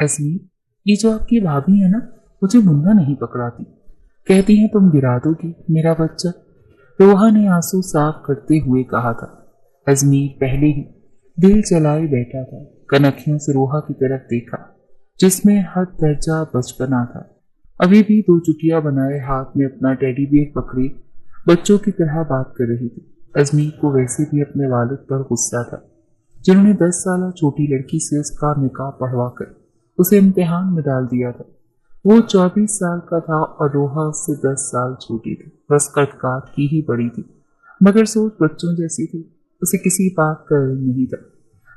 अजमी, ये जो आपकी भाभी है ना, मुझे मुन्ना नहीं पकड़ाती। कहती हैं तुम गिरा दोगी मेरा बच्चा। रोहा ने आंसू साफ करते हुए कहा था। अजमीर पहले ही दिल चलाए बैठा था। कनखियों से रोहा की तरफ देखा जिसमें हद दर्जा बचपना था। अभी भी दो चुटिया बनाए हाथ में अपना टेडी बियर पकड़े बच्चों की तरह बात कर रही थी। अजमीर को वैसे भी अपने वालिद पर गुस्सा था जिन्होंने 10 साल छोटी लड़की से उसका निकाह पढ़वा कर उसे इम्तिहान में डाल दिया था। वो 24 साल का था और रोहा उससे 10 साल छोटी थी। बस कटकाट की ही बड़ी थी मगर सोच बच्चों जैसी थी। उसे किसी बात का इल्म नहीं था।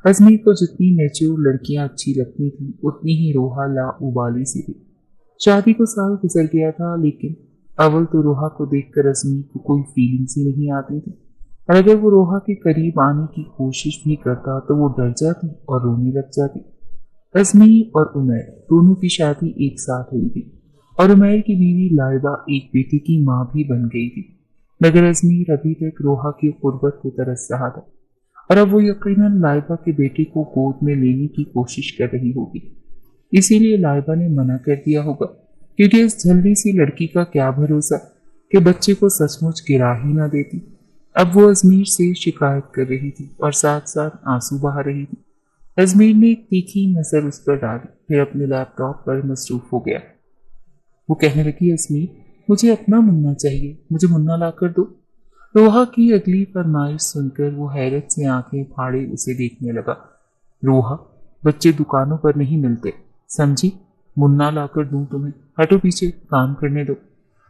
अजमीर को जितनी मैच्योर लड़कियां अच्छी लगती थी उतनी ही रोहा ला उबाली सी थी। शादी को साल गुजर गया था लेकिन अव्वल तो रोहा को देखकर अजमीर को कोई फीलिंग्स ही नहीं आती थी और अगर वो रोहा के करीब आने की कोशिश भी करता तो वो डर जाती और रोने लग जाती। अजमीर और उमैर दोनों की शादी एक साथ हुई थी और उमैर की बीवी लाइबा एक बेटे की मां भी बन गई थी मगर अजमीर अभी तक रोहा की कुर्बत को तरस रहा था और अब वो यकीनन लाइबा के बेटे को गोद में लेने की कोशिश कर रही होगी। इसीलिए लाइबा ने मना कर दिया होगा क्योंकि इस जल्दी सी लड़की का क्या भरोसा कि बच्चे को सचमुच गिरा ही ना देती। अब वो अजमीर से शिकायत कर रही थी और साथ साथ आंसू बहा रही थी। अजमीर ने एक तीखी नजर उस पर डाली फिर अपने लैपटॉप पर मसरूफ हो गया। वो कहने लगी, अजमीर मुझे अपना मुन्ना चाहिए, मुझे मुन्ना ला कर दो। रोहा की अगली फरमाइश सुनकर वो हैरत से आंखें फाड़े उसे देखने लगा। रोहा, बच्चे दुकानों पर नहीं मिलते, समझी? मुन्ना लाकर दूं तुम्हें, हटो पीछे, काम करने दो।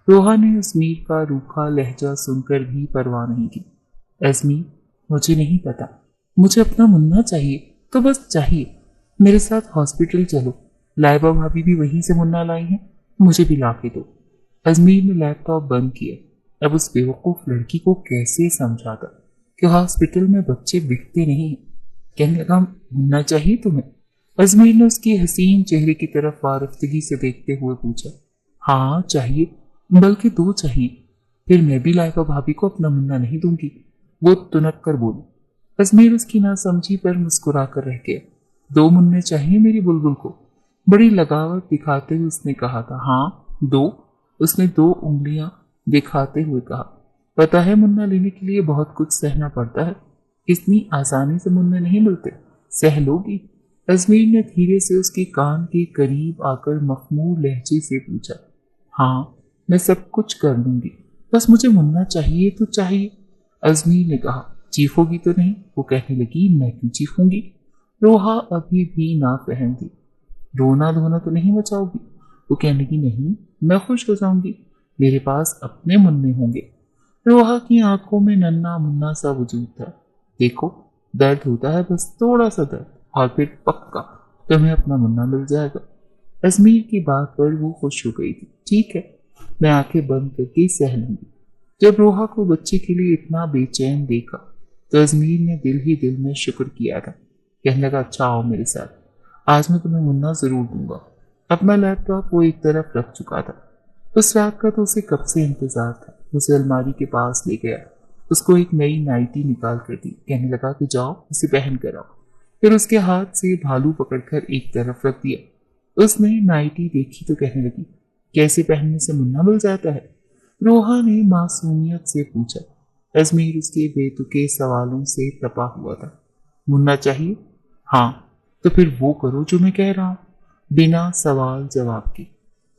रोहा ने अजमीर का रूखा लहजा सुनकर भी परवाह नहीं की। अजमीर, मुझे नहीं पता, मुझे अपना मुन्ना चाहिए, तो बस चाहिए। मेरे साथ हॉस्पिटल चलो, लाइबा भाभी भी वहीं से मुन्ना लाई हैं, मुझे भी ला के दो। अजमीर ने लैपटॉप बंद किया। अब उस बेवकूफ लड़की को कैसे समझाता कि हॉस्पिटल में बच्चे बिकते नहीं। कहने लगा, मुन्ना चाहिए तुम्हें? अजमीर ने उसकी हसीन चेहरे की तरफ वारफ्तगी से देखते हुए पूछा। हाँ चाहिए, बल्कि 2 चाहिए। फिर मैं भी लाइबा भाभी को अपना मुन्ना नहीं दूंगी, वो तुनक कर बोली। अजमीर उसकी नासमझी पर मुस्कुरा कर रह गया। 2 मुन्ने चाहिए मेरी बुलबुल को? बड़ी लगावट दिखाते हुए उसने कहा था। हाँ 2। उसने 2 उंगलियां दिखाते हुए कहा। पता है मुन्ना लेने के लिए बहुत कुछ सहना पड़ता है, इतनी आसानी से मुन्ने नहीं मिलते, सह लोगी? अजमीर ने धीरे से उसके कान के करीब आकर मखमूर लहजे से पूछा। हाँ मैं सब कुछ कर लूंगी, बस मुझे मुन्ना चाहिए तो चाहिए। अजमीर ने कहा। चीखोगी तो नहीं? वो कहने लगी, मैं क्यों चीखूंगी? रोहा अभी भी नाफहम थी। रोना धोना तो नहीं मचाओगी? वो कहने की, नहीं, मैं खुश हो जाऊंगी, मेरे पास अपने मुन्ने होंगे। रोहा की आंखों में नन्ना मुन्ना सा वजूद था। देखो, दर्द होता है बस थोड़ा सा दर्द, और फिर पक्का तुम्हें अपना मुन्ना मिल जाएगा। अजमीर की बात पर वो खुश हो गई थी। ठीक है, मैं आंखें बंद करके सह लूंगी। जब रोहा को बच्चे के लिए इतना बेचैन देखा तो अजमीर ने दिल ही दिल में शुक्र किया था। कहने लगा, अच्छा आओ मेरे साथ, आज मैं तुम्हें मुन्ना जरूर दूंगा। अपना लैपटॉप वो एक तरफ रख चुका था। उस रात का तो उसे कब से इंतजार था। उसे अलमारी के पास ले गया, उसको एक नई नाइटी निकाल कर दी। कहने लगा कि जाओ इसे पहन कर आओ। फिर उसके हाथ से भालू पकड़कर एक तरफ रख दिया। उसने नाइटी देखी तो कहने लगी, कैसे पहनने से मुन्ना मिल जाता है? रोहा ने मासूमियत से पूछा। अजमीर उसके बेतुके सवालों से तपा हुआ था। मुन्ना चाहिए? हाँ, तो फिर वो करो जो मैं कह रहा हूँ, बिना सवाल जवाब के।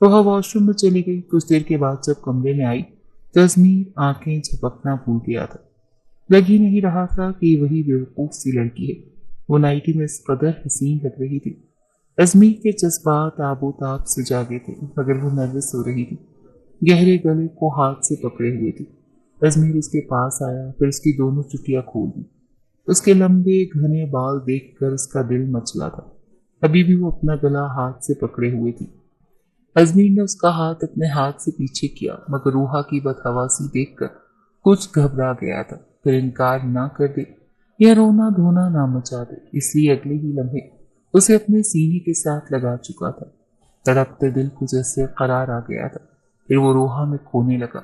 रोहा वॉशरूम में चली गई। कुछ देर के बाद जब कमरे में आई तो अजमीर आंखें झपकना भूल गया था। लग ही नहीं रहा था कि वही बेवकूफ सी लड़की है। वो नाइटी में इस कदर हसीन लग रही थी। अजमीर के जज्बात आबोताब से जागे थे मगर वो नर्वस हो रही थी। गहरे गले को हाथ से पकड़े हुए थी। अजमीर उसके पास आया, फिर उसकी दोनों चुटियां खोल दी। उसके लंबे घने बाल देखकर उसका दिल मचला था। अभी भी वो अपना गला हाथ से पकड़े हुए थी। अजमीर ने उसका हाथ अपने हाथ से पीछे किया मगर रूहा की बदहवासी देखकर कुछ घबरा गया था। फिर इनकार ना कर दे या रोना धोना ना मचा दे, इसलिए अगले ही लम्हे उसे अपने सीने के साथ लगा चुका था। तड़पते दिल को जैसे करार आ गया था। फिर वो रोहा में खोने लगा।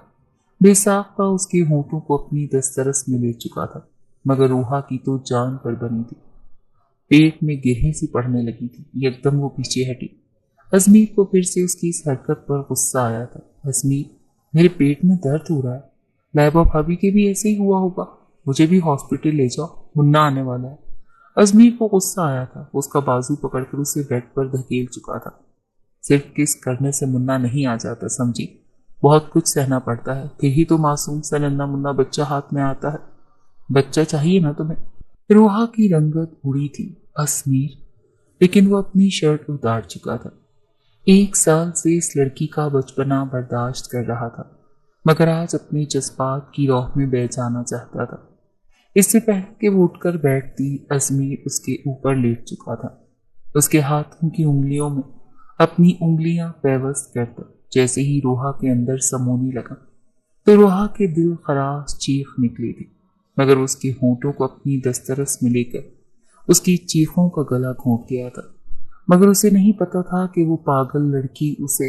बेसाख्ता उसके होठों को अपनी दस्तरस में ले चुका था मगर रोहा की तो जान पर बनी थी। पेट में गिरहें सी पड़ने लगी थी। एकदम वो पीछे हटी। अजमीर को फिर से उसकी इस हरकत पर गुस्सा आया था। अजमीर, मेरे पेट में दर्द हो रहा है। लाइबा भाभी के भी ऐसे ही हुआ होगा। मुझे भी हॉस्पिटल ले जाओ, मुन्ना आने वाला है। अजमीर को गुस्सा आया था। उसका बाजू पकड़कर उसे बेड पर धकेल चुका था। सिर्फ किस करने से मुन्ना नहीं आ जाता, समझी? बहुत कुछ सहना पड़ता है, फिर ही तो मासूम सा नन्ना मुन्ना बच्चा हाथ में आता है। बच्चा चाहिए ना तुम्हें? रोहा की रंगत उड़ी थी अजमीर, लेकिन वो अपनी शर्ट उतार चुका था। 1 साल से इस लड़की का बचपना बर्दाश्त कर रहा था, मगर आज अपने जज्बात की राह में बह जाना चाहता था। इससे पहले कि वो उठकर बैठती, अजमीर उसके ऊपर लेट चुका था। उसके हाथों की उंगलियों में अपनी उंगलियां पेवस्त करता जैसे ही रोहा के अंदर समोने लगा तो रोहा के दिल खराश चीख निकली थी, मगर उसके होंठों को अपनी दस्तरस में लेकर उसकी चीखों का गला घोंट गया था। मगर उसे नहीं पता था कि वो पागल लड़की उसे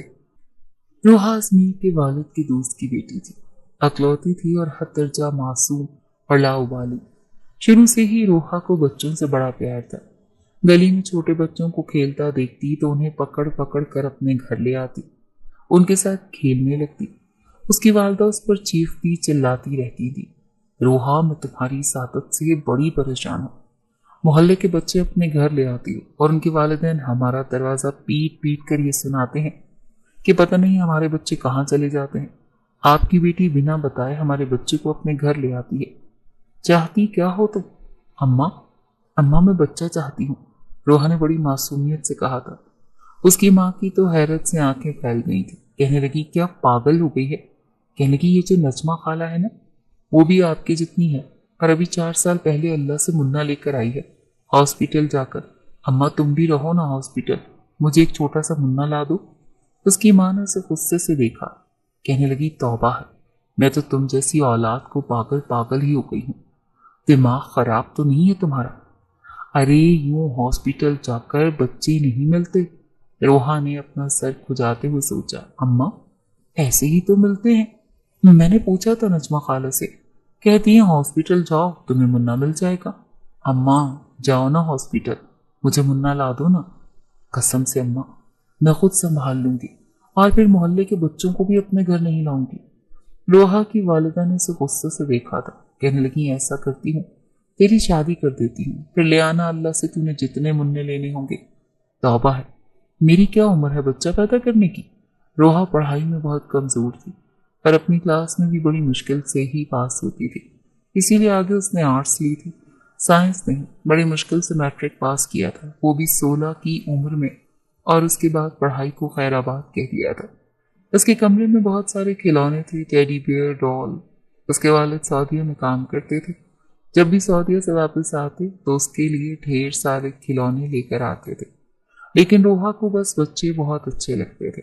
रोहा अजमीर के वालिद के दोस्त की बेटी थी, अकलौती थी और हद दर्जा मासूम और लाउबाली। शुरू से ही रोहा को बच्चों से बड़ा प्यार था। गली में छोटे बच्चों को खेलता देखती तो उन्हें पकड़ पकड़ कर अपने घर ले आती, उनके साथ खेलने लगती। उसकी वालदा उस पर चीखती चिल्लाती रहती थी, रोहा, मैं तुम्हारी सादत से बड़ी परेशान हूँ। मोहल्ले के बच्चे अपने घर ले आती हो और उनके वालिदैन हमारा दरवाजा पीट पीट कर ये सुनाते हैं कि पता नहीं हमारे बच्चे कहाँ चले जाते हैं। आपकी बेटी बिना बताए हमारे बच्चे को अपने घर ले आती है। चाहती क्या हो तुम? अम्मा, अम्मा मैं बच्चा चाहती हूँ, रोहा ने बड़ी मासूमियत से कहा था। उसकी माँ की तो हैरत से आंखें फैल गई थी। कहने लगी, क्या पागल हो गई है? कहने लगी, ये जो नजमा खाला है ना, वो भी आपके जितनी है और अभी 4 साल पहले अल्लाह से मुन्ना लेकर आई है हॉस्पिटल जाकर। अम्मा तुम भी रहो ना हॉस्पिटल, मुझे एक छोटा सा मुन्ना ला दो। उसकी माँ ने उसे गुस्से से देखा। कहने लगी, तौबा है, मैं तो तुम जैसी औलाद को पागल पागल ही हो गई हूँ। दिमाग खराब तो नहीं है तुम्हारा? अरे यूं हॉस्पिटल जाकर बच्चे नहीं मिलते। रोहा ने अपना सर खुजाते हुए सोचा। अम्मा ऐसे ही तो मिलते हैं, मैंने पूछा था नजमा खाला से, कहती है हॉस्पिटल जाओ तुम्हें मुन्ना मिल जाएगा। अम्मा जाओ ना हॉस्पिटल, मुझे मुन्ना ला दो ना। कसम से अम्मा, मैं खुद संभाल लूंगी और फिर मोहल्ले के बच्चों को भी अपने घर नहीं लाऊंगी। रोहा की वालिदा ने उसे गुस्से से देखा था। कहने लगी, ऐसा करती हूँ तेरी शादी कर देती हूँ, फिर ले आना अल्लाह से तूने जितने मुन्ने लेने होंगे। तौबा है, मेरी क्या उम्र है बच्चा पैदा करने की? रोहा पढ़ाई में बहुत कमजोर थी और अपनी क्लास में भी बड़ी मुश्किल से ही पास होती थी, इसीलिए आगे उसने आर्ट्स ली थी, साइंस नहीं। बड़ी मुश्किल से मैट्रिक पास किया था, वो भी 16 की उम्र में, और उसके बाद पढ़ाई को खैराबाद कह दिया था। उसके कमरे में बहुत सारे खिलौने थे, टेडी बियर, डॉल। उसके वालिद सऊदीया में काम करते थे। जब भी सऊदीया से वापस आते तो उसके लिए ढेर सारे खिलौने लेकर आते थे, लेकिन रोहा को बस बच्चे बहुत अच्छे लगते थे।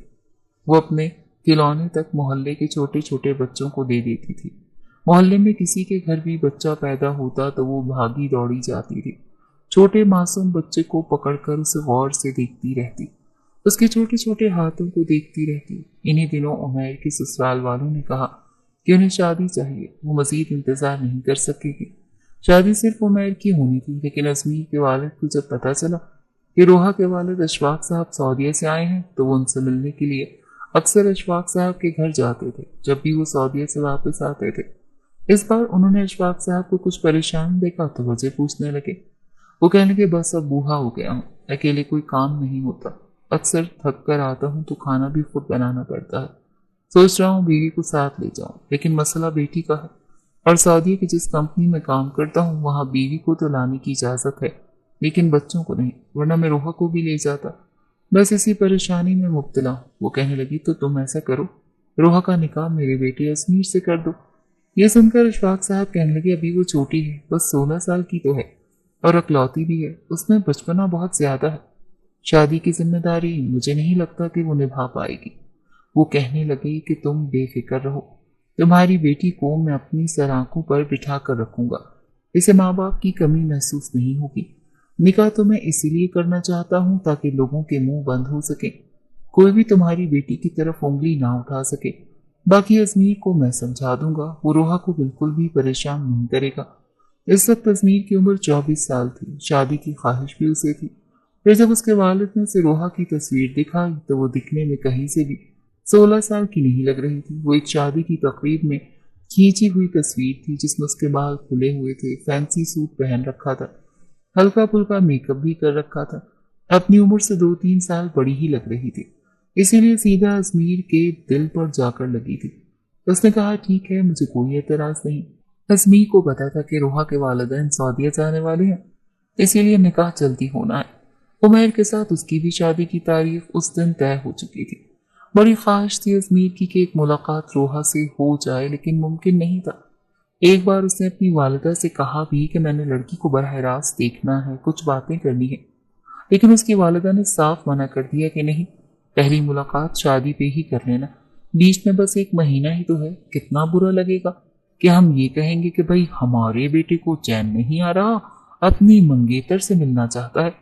वो अपने खिलौने तक मोहल्ले के छोटे छोटे बच्चों को दे देती थी। मोहल्ले में किसी के घर भी बच्चा पैदा होता तो वो भागी दौड़ी जाती थी, छोटे मासूम बच्चे को पकड़कर उसे गौर से देखती रहती, उसके छोटे छोटे हाथों को देखती रहती। इन्हीं दिनों उमैर के ससुराल वालों ने कहा कि उन्हें शादी चाहिए, वो मजीद इंतजार नहीं कर सकेगी। शादी सिर्फ उमैर की होनी थी, लेकिन अजमीर के वालिद को जब पता चला कि रोहा के वालिद अशफाक साहब सऊदीया से आए हैं तो वो उनसे मिलने के लिए अक्सर अशफाक साहब के घर जाते थे जब भी वो सऊदीया से वापस आते थे। इस बार उन्होंने अशफाक साहब को कुछ परेशान देखा तो वजह पूछने लगे। वो कहने लगे, बस अब बूढ़ा हो गया हूँ, अकेले कोई काम नहीं होता, अक्सर थक कर आता हूँ तो खाना भी खुद बनाना पड़ता है। सोच रहा हूँ बीवी को साथ ले जाऊं, लेकिन मसला बेटी का है और सऊदीया की जिस कंपनी में काम करता हूँ वहां बीवी को तो लाने की इजाजत है, लेकिन बच्चों को नहीं, वरना मैं रोहा को भी ले जाता। बस इसी परेशानी में मुब्तला हूँ। वो कहने लगी, तो तुम ऐसा करो, रोहा का निकाह मेरे बेटे अजमीर से कर दो। ये सुनकर अशफाक साहब कहने लगे, अभी वो छोटी है, बस 16 साल की तो है और अकलौती भी है, उसमें बचपना बहुत ज्यादा है, शादी की जिम्मेदारी मुझे नहीं लगता कि वो निभा पाएगी। वो कहने लगे कि तुम बेफिक्र रहो, तुम्हारी बेटी को मैं अपनी सराखों पर बिठा कर रखूंगा, इसे माँ बाप की कमी महसूस नहीं होगी। निकाह तो मैं इसीलिए करना चाहता हूँ ताकि लोगों के मुंह बंद हो सके, कोई भी तुम्हारी बेटी की तरफ उंगली ना उठा सके। बाकी अजमीर को मैं समझा दूंगा, वो रोहा को बिल्कुल भी परेशान नहीं करेगा। इस वक्त अजमीर की उम्र 24 साल थी। शादी की ख्वाहिश भी उसे थी। फिर जब उसके वालिद ने उसे रोहा की तस्वीर दिखाई तो वो दिखने में कहीं से भी 16 साल की नहीं लग रही थी। वो एक शादी की तकरीब में खींची हुई तस्वीर थी जिसमें उसके बाल खुले हुए थे, फैंसी सूट पहन रखा था, हल्का फुल्का मेकअप भी कर रखा था। अपनी उम्र से 2-3 साल बड़ी ही लग रही थी, इसीलिए सीधा अजमीर के दिल पर जाकर लगी थी। उसने कहा, ठीक है, मुझे कोई एतराज नहीं। अजमीर को पता था कि रोहा के वालिदैन सऊदीया जाने वाले हैं, इसीलिए निकाह जल्दी होना है। उमैर के साथ उसकी भी शादी की तारीख उस दिन तय हो चुकी थी। बड़ी ख्वाहिश थी अजमीर की कि एक मुलाकात रोहा से हो जाए, लेकिन मुमकिन नहीं था। एक बार उसने अपनी वालिदा से कहा भी कि मैंने लड़की को बराह रास्त देखना है, कुछ बातें करनी है, लेकिन उसकी वालिदा ने साफ मना कर दिया कि नहीं, पहली मुलाकात शादी पे ही कर लेना, बीच में बस 1 महीना ही तो है, कितना बुरा लगेगा कि हम ये कहेंगे कि भाई हमारे बेटे को चैन नहीं आ रहा, अपनी मंगेतर से मिलना चाहता है।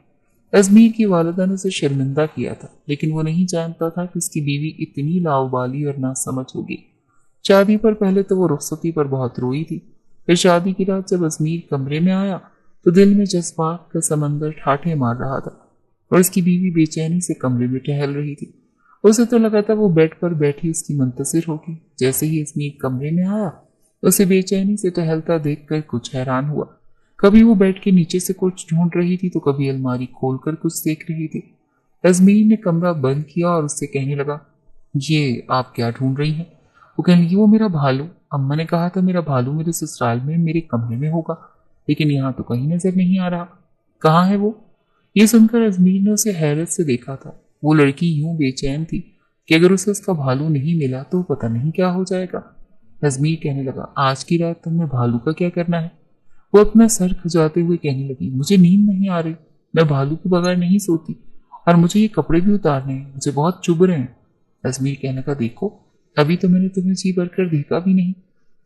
अजमीर की वालिदा ने उसे शर्मिंदा किया था, लेकिन वो नहीं जानता था कि उसकी बीवी इतनी लाउबाली और नासमझ होगी। शादी पर पहले तो वो रुखसती पर बहुत रोई थी। फिर शादी की रात जब अजमीर कमरे में आया तो दिल में जज्बात का समंदर ठाठे मार रहा था और उसकी बीवी बेचैनी से कमरे में टहल रही थी। उसे तो लगा था वो बेड पर बैठी उसकी मुंतजिर होगी। जैसे ही अजमीर कमरे में आया उसे बेचैनी से टहलता देखकर कुछ हैरान हुआ। कभी वो बेड के नीचे से कुछ ढूंढ रही थी तो कभी अलमारी खोलकर कुछ देख रही थी। अजमीर ने कमरा बंद किया और उससे कहने लगा, ये आप क्या ढूंढ रही हैं? वो कहने लगी, वो मेरा भालू, अम्मा ने कहा था मेरा भालू मेरे ससुराल में मेरे कमरे में होगा, लेकिन यहाँ तो कहीं नजर नहीं आ रहा, कहाँ है वो? ये सुनकर अजमीर ने उसे हैरत से देखा था। वो लड़की यूं बेचैन थी कि अगर उसे उसका भालू नहीं मिला तो पता नहीं क्या हो जाएगा। अजमीर कहने लगा, आज की रात तुम्हें भालू का क्या करना है? वो अपना सर खुजाते हुए कहने लगी, मुझे नींद नहीं आ रही, मैं भालू के बगैर नहीं सोती, और मुझे ये कपड़े भी उतारने हैं, मुझे बहुत चुभ रहे हैं। अजमीर कहने लगा, देखो अभी तो मैंने तुम्हें जी भरकर देखा भी नहीं,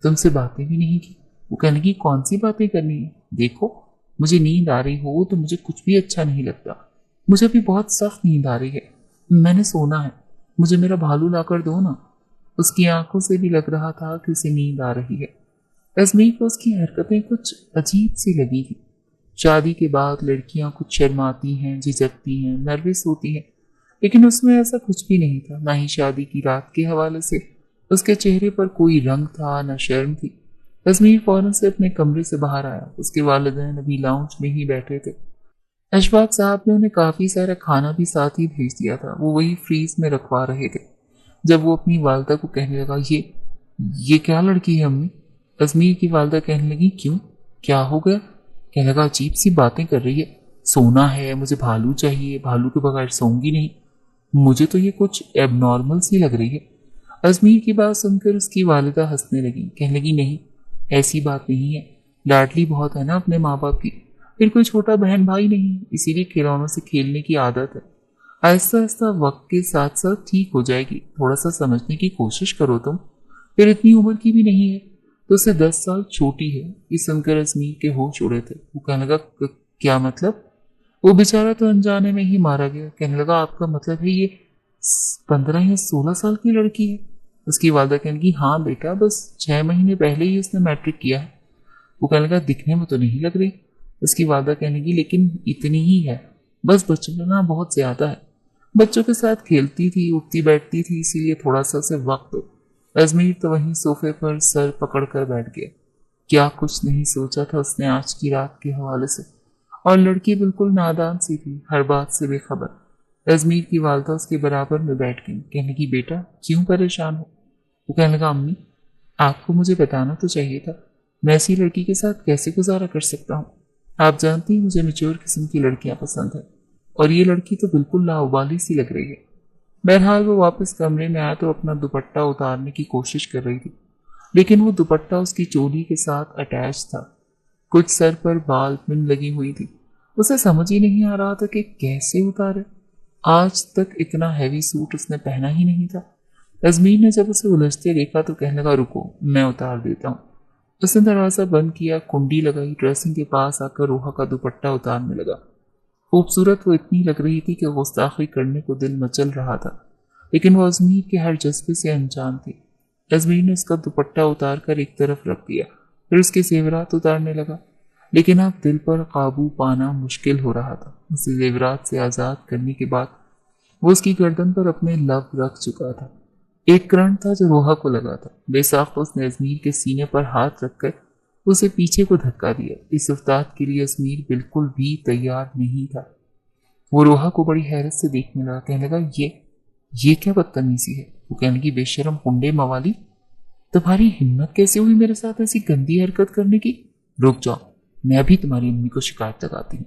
तुमसे बातें भी नहीं की। वो कहने लगी, कौन सी बातें करनी है? देखो मुझे नींद आ रही हो तो मुझे कुछ भी अच्छा नहीं लगता, मुझे अभी बहुत सख्त नींद आ रही है, मैंने सोना है, मुझे मेरा भालू लाकर दो ना। उसकी आंखों से भी लग रहा था कि उसे नींद आ रही है। अजमीर को उसकी हरकतें कुछ अजीब सी लगी थी। शादी के बाद लड़कियां कुछ शर्माती हैं, झिझकती हैं, नर्वस होती हैं, लेकिन उसमें ऐसा कुछ भी नहीं था। ना ही शादी की रात के हवाले से उसके चेहरे पर कोई रंग था, न शर्म थी। अजमीर फौरन से अपने कमरे से बाहर आया। उसके वालिदैन अभी लाउंज में ही बैठे थे। अशफाक साहब ने उन्हें काफी सारा खाना भी साथ ही भेज दिया था, वो वही फ्रीज में रखवा रहे थे। जब वो अपनी वालदा को कहने लगा, ये क्या लड़की है अम्मी? अजमीर की वालदा कहने लगी, क्यों, क्या हो गया? कहने लगा, अजीब सी बातें कर रही है, सोना है, मुझे भालू चाहिए, भालू के बगैर सोऊंगी नहीं, मुझे तो ये कुछ एबनॉर्मल सी लग रही है। अजमीर की बात सुनकर उसकी वालिदा हंसने लगी, कहने लगी, नहीं ऐसी बात नहीं है, लाडली बहुत है ना अपने माँ बाप की, फिर कोई छोटा बहन भाई नहीं, इसीलिए खिलौनों से खेलने की आदत है, आहिस्ता आहिस्ता वक्त के साथ साथ ठीक हो जाएगी, थोड़ा सा समझने की कोशिश करो तुम, फिर इतनी उम्र की भी नहीं है, तो उससे 10 साल छोटी है। ये सुनकर अजमीर के होश उड़े थे। वो कहने लगा, क्या मतलब? वो बेचारा तो अनजाने में ही मारा गया। कहने लगा, आपका मतलब है ये 15 या 16 साल की लड़की है? उसकी वालदा कहने लगी, हाँ बेटा, बस 6 महीने पहले ही उसने मैट्रिक किया है। वो कहने लगा, दिखने में तो नहीं लग रही। उसकी वालदा कहने लगी, लेकिन इतनी ही है, बस बचपना बहुत ज्यादा है, बच्चों के साथ खेलती थी, उठती बैठती थी, इसीलिए थोड़ा सा से वक्त हो। अजमीर तो वहीं सोफे पर सर पकड़कर बैठ गया। क्या कुछ नहीं सोचा था उसने आज की रात के हवाले से, और लड़की बिल्कुल नादान सी थी, हर बात से बेखबर। अजमीर की वालदा उसके बराबर में बैठ गई। कहने की, बेटा क्यों परेशान हो? वो कहने लगा, अम्मी आपको मुझे बताना तो चाहिए था, मैं ऐसी लड़की के साथ कैसे गुजारा कर सकता हूँ? आप जानती हैं मुझे मैच्योर किस्म की लड़कियां पसंद है, और ये लड़की तो बिल्कुल लाउबाली सी लग रही है। बहरहाल वो वापस कमरे में आया तो अपना दुपट्टा उतारने की कोशिश कर रही थी, लेकिन वो दुपट्टा उसकी चोली के साथ अटैच था। कुछ सर पर बाल पिन लगी हुई थी। उसे समझ ही नहीं आ रहा था कि कैसे उतारे। आज तक इतना हैवी सूट उसने पहना ही नहीं था। अजमीर ने जब उसे उलझते देखा तो कहने लगा, रुको मैं उतार देता हूँ। उसने दरवाजा बंद किया, कुंडी लगाई, ड्रेसिंग के पास आकर रोहा का दुपट्टा उतारने लगा। खूबसूरत वो इतनी लग रही थी कि गुस्ताखी करने को दिल मचल रहा था, लेकिन वो अजमीर के हर जज्बे से अनजान थी। अजमीर ने उसका दुपट्टा उतार कर एक तरफ रख दिया, फिर उसके जेवरात उतारने लगा। لیکن اب دل پر قابو پانا مشکل ہو رہا تھا۔ اسے زیورات سے آزاد کرنے کے بعد وہ اس کی گردن پر اپنے لب رکھ چکا تھا۔ ایک کرنٹ تھا جو روحا کو لگا تھا۔ بے ساختہ اس نے ازمیر کے سینے پر ہاتھ رکھ کر اسے پیچھے کو دھکا دیا۔ اس افتاد کے لیے ازمیر بالکل بھی تیار نہیں تھا۔ وہ روحا کو بڑی حیرت سے دیکھنے لگا، کہنے لگا یہ کیا بدتمیزی ہے؟ وہ کہنے لگی بے شرم کنڈے موالی، تمہاری ہمت کیسے ہوئی میرے ساتھ ایسی گندی حرکت کرنے کی؟ رک جاؤ، میں ابھی تمہاری امی کو شکایت لگاتی ہوں۔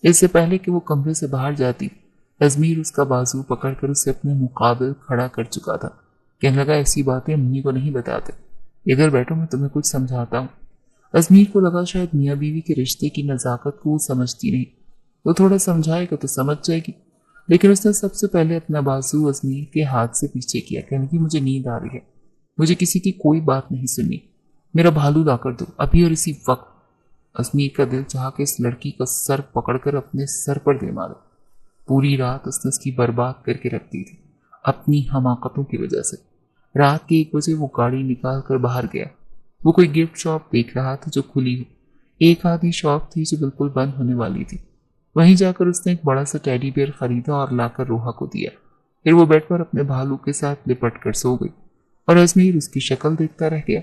اس سے پہلے کہ وہ کمرے سے باہر جاتی، ازمیر اس کا بازو پکڑ کر اسے اپنے مقابل کھڑا کر چکا تھا۔ کہنے لگا ایسی باتیں امی کو نہیں بتاتے، ادھر بیٹھو میں تمہیں کچھ سمجھاتا ہوں۔ ازمیر کو لگا شاید میاں بیوی کے رشتے کی نزاکت کو وہ سمجھتی نہیں، وہ تھوڑا سمجھائے گا تو سمجھ جائے گی، لیکن اس نے سب سے پہلے اپنا بازو ازمیر کے ہاتھ سے پیچھے کیا۔ کہنے لگی مجھے نیند آ رہی ہے، مجھے کسی کی کوئی بات نہیں سننی، میرا بھالو لا کر دو ابھی اور اسی وقت۔ ازمیر کا دل چاہا کہ اس لڑکی کا سر پکڑ کر اپنے سر پر دے مارے۔ پوری رات اس نے اس کی برباد کر کے رکھ دی تھی اپنی حماقتوں کی وجہ سے۔ رات کے 1 بجے وہ گاڑی نکال کر باہر گیا۔ وہ کوئی گفٹ شاپ دیکھ رہا تھا جو کھلی ہو۔ ایک آدھی شاپ تھی جو بالکل بند ہونے والی تھی۔ وہیں جا کر اس نے ایک بڑا سا ٹیڈی بیئر خریدا اور لا کر روحا کو دیا۔ پھر وہ بیڈ پر اپنے بھالو کے ساتھ لپٹ کر سو گئی اور ازمیر اس کی شکل دیکھتا رہ گیا۔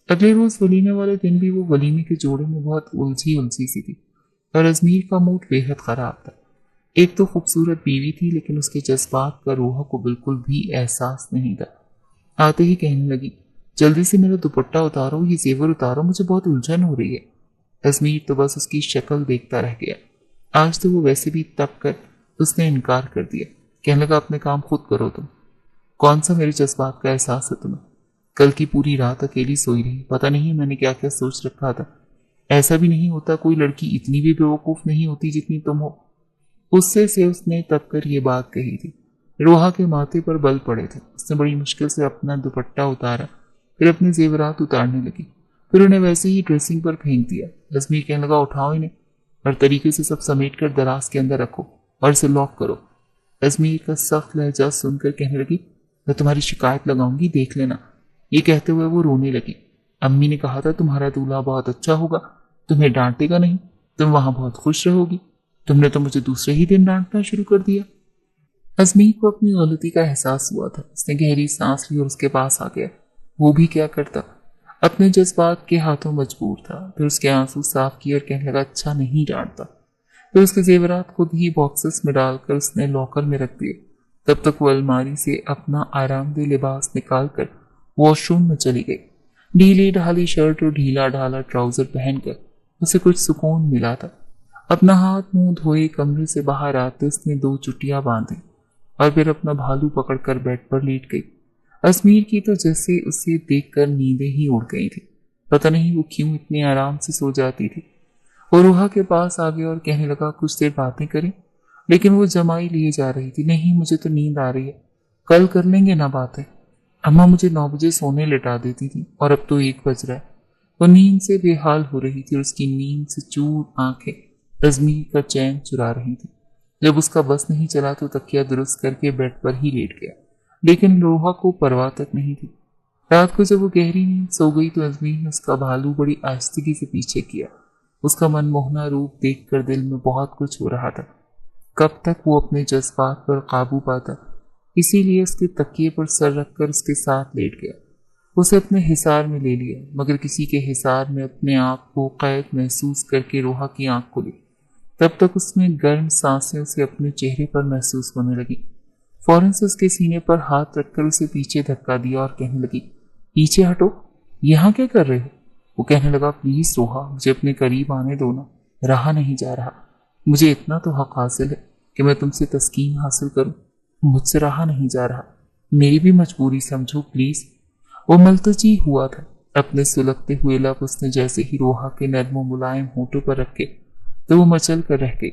اگلے روز ولیمے والے دن بھی وہ ولیمے کے جوڑے میں بہت الجھی سی تھی اور ازمیر کا موڈ بے حد خراب تھا۔ ایک تو خوبصورت بیوی تھی لیکن اس کے جذبات کا روحا کو بالکل بھی احساس نہیں تھا۔ آتے ہی کہنے لگی جلدی سے میرا دوپٹہ اتارو، یہ زیور اتارو، مجھے بہت الجھن ہو رہی ہے۔ ازمیر تو بس اس کی شکل دیکھتا رہ گیا۔ آج تو وہ ویسے بھی تپ کر اس نے انکار کر دیا۔ کہنے لگا اپنے کام خود کرو تم، کون سا میرے جذبات کا احساس ہے تمہیں؟ کل کی پوری رات اکیلی سوئی رہی، پتہ نہیں میں نے کیا کیا سوچ رکھا تھا۔ ایسا بھی نہیں ہوتا، کوئی لڑکی اتنی بھی بیوقوف نہیں ہوتی جتنی تم ہو۔ غصے سے اس نے تب کر یہ بات کہی تھی۔ روحا کے ماتھے پر بل پڑے تھے۔ اس نے بڑی مشکل سے اپنا دوپٹہ اتارا، پھر اپنے زیورات اتارنے لگی، پھر انہیں ویسے ہی ڈریسنگ پر پھینک دیا۔ ازمیر کہنے لگا اٹھاؤ انہیں اور طریقے سے سب سمیٹ کر دراز کے اندر رکھو اور اسے لاک کرو۔ ازمیر کا سخت لہجہ سن کر کہنے لگی میں تمہاری شکایت لگاؤں گی، دیکھ لینا۔ یہ کہتے ہوئے وہ رونے لگی۔ امی نے کہا تھا تمہارا دولہا بہت اچھا ہوگا، تمہیں ڈانٹے گا نہیں، تم وہاں بہت خوش رہو گی، تم نے تو مجھے دوسرے ہی دن ڈانٹنا شروع کر دیا۔ ازمیر کو اپنی غلطی کا احساس ہوا تھا۔ اس نے گہری سانس لی اور اس کے پاس آ گیا۔ وہ بھی کیا کرتا، اپنے جذبات کے ہاتھوں مجبور تھا۔ پھر اس کے آنسو صاف کیے اور کہنے لگا اچھا نہیں ڈانٹتا۔ پھر اس کے زیورات خود ہی باکسز میں ڈال کر اس نے لاکر میں رکھ دیے۔ تب تک وہ الماری سے اپنا آرام دہ لباس نکال کر واش روم میں چلی گئی۔ ڈھیلی ڈھالی شرٹ اور ڈھیلا ڈھالا ٹراؤزر پہن کر اسے کچھ سکون ملا تھا۔ اپنا ہاتھ منہ دھوئے کمرے سے باہر آتے اس نے 2 چٹیاں باندھی اور پھر اپنا بھالو پکڑ کر بیڈ پر لیٹ گئی۔ ازمیر کی تو جیسے اسے دیکھ کر نیندیں ہی اڑ گئی تھی۔ پتہ نہیں وہ کیوں اتنے آرام سے سو جاتی تھی۔ وہ روحا کے پاس آ گیا اور کہنے لگا کچھ دیر باتیں کریں، لیکن وہ جمائی لیے جا رہی تھی۔ نہیں مجھے تو نیند آ رہی ہے، کل کر لیں گے نا باتیں۔ اماں مجھے 9 بجے سونے لٹا دیتی تھی اور اب تو 1 بج رہا ہے۔ وہ نیند سے بے حال ہو رہی تھی اور اس کی نیند سے چور آنکھیں ازمیر کا چین چرا رہی تھی۔ جب اس کا بس نہیں چلا تو تکیہ درست کر کے بیڈ پر ہی لیٹ گیا، لیکن روحا کو پرواہ تک نہیں تھی۔ رات کو جب وہ گہری نیند سو گئی تو ازمیر نے اس کا بھالو بڑی آہستگی سے پیچھے کیا۔ اس کا من موہنا روپ دیکھ کر دل میں بہت کچھ ہو رہا تھا۔ کب تک وہ اپنے جذبات پر قابو پاتا، اسی لیے اس کے تکیے پر سر رکھ کر اس کے ساتھ لیٹ گیا۔ اسے اپنے حصار میں لے لیا، مگر کسی کے حصار میں اپنے آپ کو قید محسوس کر کے روحا کی آنکھ کھلی۔ تب تک اس میں گرم سانسیں اسے اپنے چہرے پر محسوس ہونے لگی۔ فوراً سے اس کے سینے پر ہاتھ رکھ کر اسے پیچھے دھکا دیا اور کہنے لگی پیچھے ہٹو، یہاں کیا کر رہے ہو؟ وہ کہنے لگا پلیز روحا مجھے اپنے قریب آنے دو نا، رہا نہیں جا رہا، مجھے اتنا تو حق حاصل ہے کہ میں تم سے تسکین حاصل کروں، مجھ سے رہا نہیں جا رہا، میری بھی مجبوری سمجھو پلیز۔ وہ ملتجی ہوا تھا۔ اپنے سلگتے ہوئے لب اس نے جیسے ہی روحا کے نرم و ملائم ہونٹوں پر رکھے تو وہ مچل کر رہ گئی۔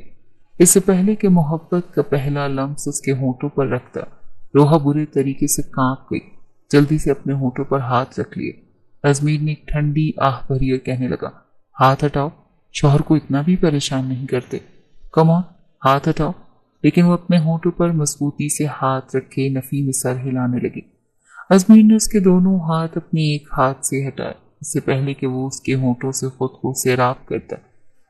اس سے پہلے کہ محبت کا پہلا لمس اس کے ہونٹوں پر رکھتا، روحا برے طریقے سے کانپ گئی۔ جلدی سے اپنے ہونٹوں پر ہاتھ رکھ لیے۔ ازمیر نے ایک ٹھنڈی آہ بھری اور کہنے لگا ہاتھ ہٹاؤ، شوہر کو اتنا بھی پریشان نہیں کرتے، کم آن ہاتھ ہٹاؤ۔ لیکن وہ اپنے ہونٹوں پر مضبوطی سے ہاتھ رکھے نفی میں سر ہلانے لگی۔ ازمیر نے اس کے دونوں ہاتھ اپنے ایک ہاتھ سے ہٹائے، اس سے پہلے کہ وہ اس کے ہونٹوں سے خود کو سیراب کرتا۔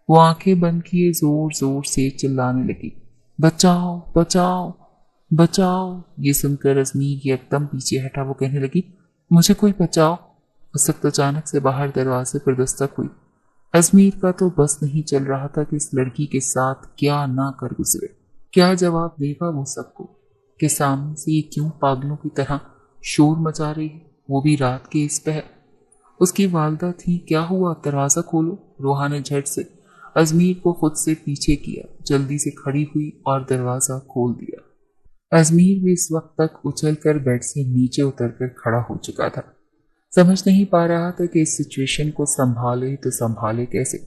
वो आंखें बंद किए जोर जोर से चिल्लाने लगी, बचाओ बचाओ बचाओ। ये सुनकर अजमीर एकदम पीछे हटा। वो कहने लगी, मुझे कोई बचाओ। उस वक्त अचानक से बाहर दरवाजे पर दस्तक हुई। अजमीर का तो बस नहीं चल रहा था कि इस लड़की के साथ क्या ना कर गुजरे। क्या जवाब देगा वो सबको कि सामने से ये क्यों पागलों की तरह शोर मचा रही है, वो भी रात के इस पहर। उसकी वालदा थी। क्या हुआ, दरवाजा खोलो। रोहा ने झट से अजमीर को खुद से पीछे किया, जल्दी से खड़ी हुई और दरवाजा खोल दिया। अजमीर भी इस वक्त तक उछल कर बेड से नीचे उतरकर खड़ा हो चुका था। समझ नहीं पा रहा था कि इस सिचुएशन को संभाले तो संभाले कैसे।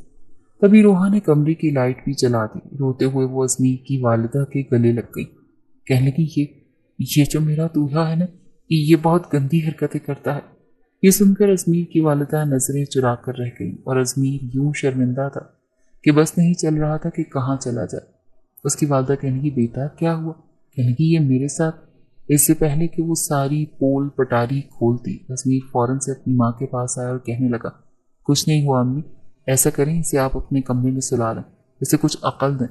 तभी रोहा ने कमरे की लाइट भी जला दी। रोते हुए वो अजमीर की वालिदा के गले लग गई। कहने लगी, ये जो मेरा दूल्हा है ना, ये बहुत गंदी हरकतें करता है। ये सुनकर अजमीर की वालिदा नजरें चुरा कर रह गई और अजमीर यूं शर्मिंदा था कि बस नहीं चल रहा था कि कहाँ चला जाए। उसकी वालिदा कहने की, बेटा क्या हुआ? कहने की, ये मेरे साथ। इससे पहले कि वो सारी पोल पटारी खोलती, अजमीर फौरन से अपनी माँ के पास आया और कहने लगा, कुछ नहीं हुआ अम्मी, ऐसा करें इसे आप अपने कमरे में सुला लें, इसे कुछ अकल दें।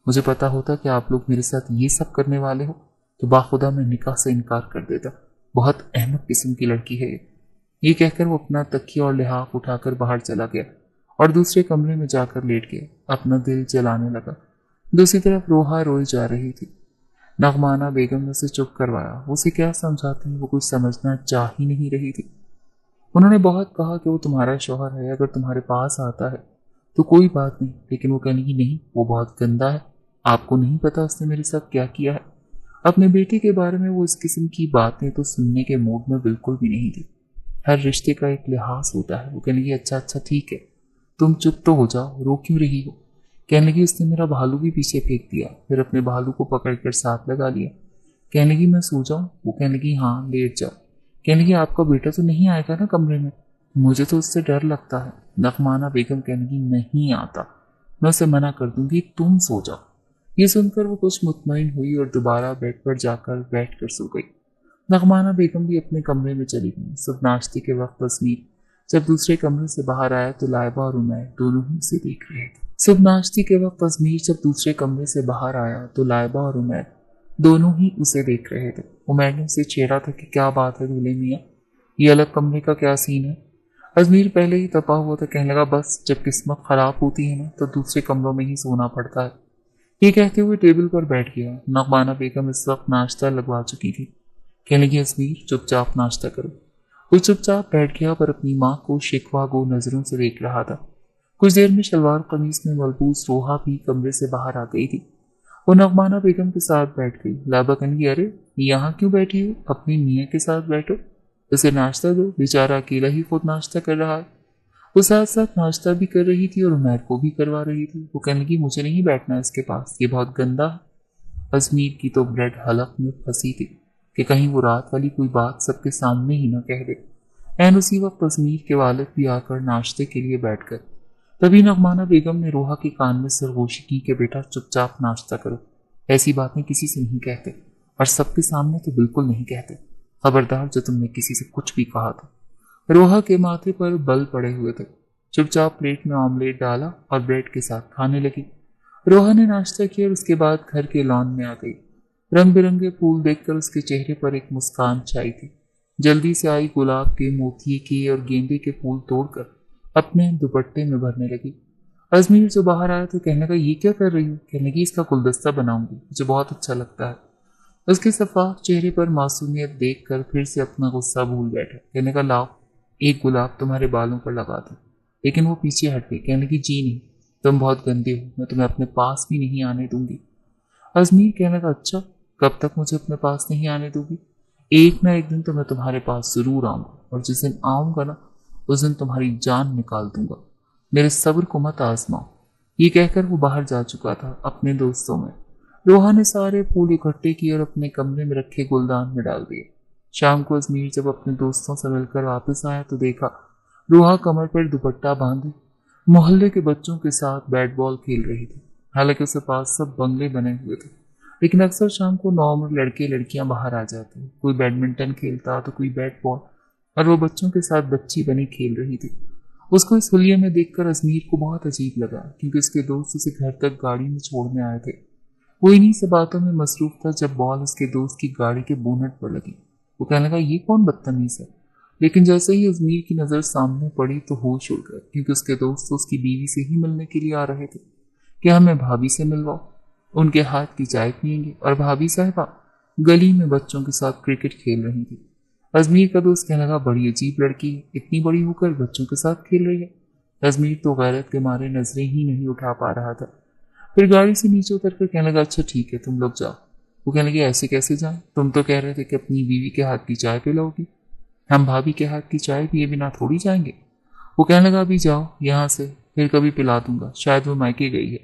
मुझे पता होता कि आप लोग मेरे साथ ये सब करने वाले हो तो बाखुदा मैं निकाह से इनकार कर देता। बहुत अहमक किस्म की लड़की है ये कहकर वो अपना तकिया और लिहाफ उठाकर बाहर चला गया और दूसरे कमरे में जाकर लेट गया। अपना दिल जलाने लगा। दूसरी तरफ रोहा रोई जा रही थी। नगमाना बेगम ने उसे चुप करवाया। वो उसे क्या समझाती, वो कुछ समझना चाह ही नहीं रही थी। उन्होंने बहुत कहा कि वो तुम्हारा शौहर है, अगर तुम्हारे पास आता है तो कोई बात नहीं, लेकिन वो कहने की नहीं, वो बहुत गंदा है, आपको नहीं पता उसने मेरे साथ क्या किया है। अपने बेटे के बारे में वो इस किस्म की बातें तो सुनने के मूड में बिल्कुल भी नहीं थी। हर रिश्ते का एक लिहाज होता है। वो कहने की, अच्छा अच्छा ठीक है, तुम चुप तो हो जाओ, रो क्यों रही हो? कहने लगी, उसने मेरा भालू भी पीछे फेंक दिया, फिर अपने भालू को पकड़कर साथ लगा लिया। कहने लगी, मैं सो जाऊं? वो कहने लगी, हाँ लेट जाओ। कहने लगी, आपका बेटा तो नहीं आएगा ना कमरे में? मुझे तो उससे डर लगता है। नगमाना बेगम कहने लगी, नहीं आता, मैं उसे मना कर दूंगी, तुम सो जाओ। ये सुनकर वो कुछ मुतमईन हुई और दोबारा बेड पर जाकर बैठ कर सो गई। नगमाना बेगम भी अपने कमरे में चली गई। सुबह नाश्ते के वक्त अजमीर जब दूसरे कमरे से बाहर आया तो लाइबा और उमैर दोनों ही उसे देख रहे थे। सुबह नाश्ते के वक्त अजमीर जब दूसरे कमरे से बाहर आया तो लाइबा और उमैर दोनों ही उसे देख रहे थे। उमैर ने उसे छेड़ा था कि क्या बात है दूल्हे मियाँ, ये अलग कमरे का क्या सीन है? अजमीर पहले ही तपा हुआ था। कहने लगा, बस जब किस्मत खराब होती है ना तो दूसरे कमरों में ही सोना पड़ता है। ये कहते हुए टेबल पर बैठ गया। नगमाना बेगम इस वक्त नाश्ता लगवा चुकी थी। कहने लगी, अजमीर चुपचाप नाश्ता करो। वो चुपचाप बैठ गया पर अपनी माँ को शिकवा गो नजरों से देख रहा था। कुछ देर में शलवार कमीज में मलबूस रोहा भी कमरे से बाहर आ गई थी। वो नगमाना बेगम के साथ बैठ गई। लाबा कहने लगी, अरे यहाँ क्यों बैठी हो? अपनी मियाँ के साथ बैठो, उसे नाश्ता दो, बेचारा अकेला ही खुद नाश्ता कर रहा है। वो साथ साथ नाश्ता भी कर रही थी और उमैर को भी करवा रही थी। वो कहने लगी, मुझे नहीं बैठना इसके पास, ये बहुत गंदा है। अजमीर की तो ब्रेड हलक में फंसी थी कि कहीं वो रात वाली कोई बात सबके सामने ही न कह दे। एन उसी वक्त अजमीर के वालिद भी आकर नाश्ते के लिए बैठ गए। तभी नगमाना बेगम ने रोहा के कान में सरगोशी की कि बेटा चुपचाप नाश्ता करो, ऐसी बातें किसी से नहीं कहते और सबके सामने तो बिल्कुल नहीं कहते। खबरदार जो तुमने किसी से कुछ भी कहा था। रोहा के माथे पर बल पड़े हुए थे। चुपचाप प्लेट में ऑमलेट डाला और ब्रेड के साथ खाने लगी। रोहा ने नाश्ता किया और उसके बाद घर के लॉन में आ गई। रंग बिरंगे फूल देखकर उसके चेहरे पर एक मुस्कान छाई थी। जल्दी से आई गुलाब के, मोती के और गेंदे के फूल तोड़कर अपने दुपट्टे में भरने लगी। अजमीर जो बाहर आया तो कहने का, ये क्या कर रही हूँ? कहने की, इसका गुलदस्ता बनाऊंगी, मुझे बहुत अच्छा लगता है। उसके सफाफ चेहरे पर मासूमियत देखकर फिर से अपना गुस्सा भूल बैठा। कहने का, लाओ एक गुलाब तुम्हारे बालों पर लगा दूं। लेकिन वो पीछे हट गई। कहने की, जी नहीं, तुम बहुत गंदे हो, मैं तुम्हें अपने पास भी नहीं आने दूंगी। अजमीर कहने का, अच्छा कब तक मुझे अपने पास नहीं आने दोगी? एक ना एक दिन तो मैं तुम्हारे पास जरूर आऊंगा और जिस दिन आऊंगा ना उस दिन तुम्हारी जान निकाल दूंगा, मेरे सब्र को मत आजमाओ। ये कहकर वो बाहर जा चुका था अपने दोस्तों में। रोहा ने सारे फूल इकट्ठे किए और अपने कमरे में रखे गुलदान में डाल दिए। शाम को अजमीर जब अपने दोस्तों से मिलकर वापस आया तो देखा रोहा कमर पर दुपट्टा बांधे मोहल्ले के बच्चों के साथ बैट बॉल खेल रही थी। हालांकि उसके पास सब बंगले बने हुए थे, लेकिन अक्सर शाम को नॉर्मल लड़के लड़कियां बाहर आ जाते। कोई बैडमिंटन खेलता तो कोई बैट बॉल, और वो बच्चों के साथ बच्ची बनी खेल रही थी। उसको इस हुलिये में देखकर अजमीर को बहुत अजीब लगा, क्योंकि उसके दोस्त उसे घर तक गाड़ी में छोड़ने आए थे। वो इन्हीं से बातों में मसरूफ था जब बॉल उसके दोस्त की गाड़ी के बोनट पर लगी। वो कहने लगा, ये कौन बदतमीज है। लेकिन जैसे ही अजमीर की नजर सामने पड़ी तो होश उड़ गए, क्योंकि उसके दोस्त उसकी बीवी से ही मिलने के लिए आ रहे थे। कि हमें भाभी से मिलवाओ, उनके हाथ की चाय पियेंगे। और भाभी साहिबा गली में बच्चों के साथ क्रिकेट खेल रही थी। अजमीर का दोस्त कहने लगा, बड़ी अजीब लड़की है, इतनी बड़ी होकर बच्चों के साथ खेल रही है। अजमीर तो गैरत के मारे नजरें ही नहीं उठा पा रहा था। फिर गाड़ी से नीचे उतर कर कहने लगा, अच्छा ठीक है, तुम लोग जाओ। वो कहने लगे, ऐसे कैसे जाएं? तुम तो कह रहे थे कि अपनी बीवी के हाथ की चाय पिलाओगी। हम भाभी के हाथ की चाय पिए बिना थोड़ी जाएंगे। वो कहने लगा, अभी जाओ यहाँ से, फिर कभी पिला दूंगा, शायद वो मायके गई है।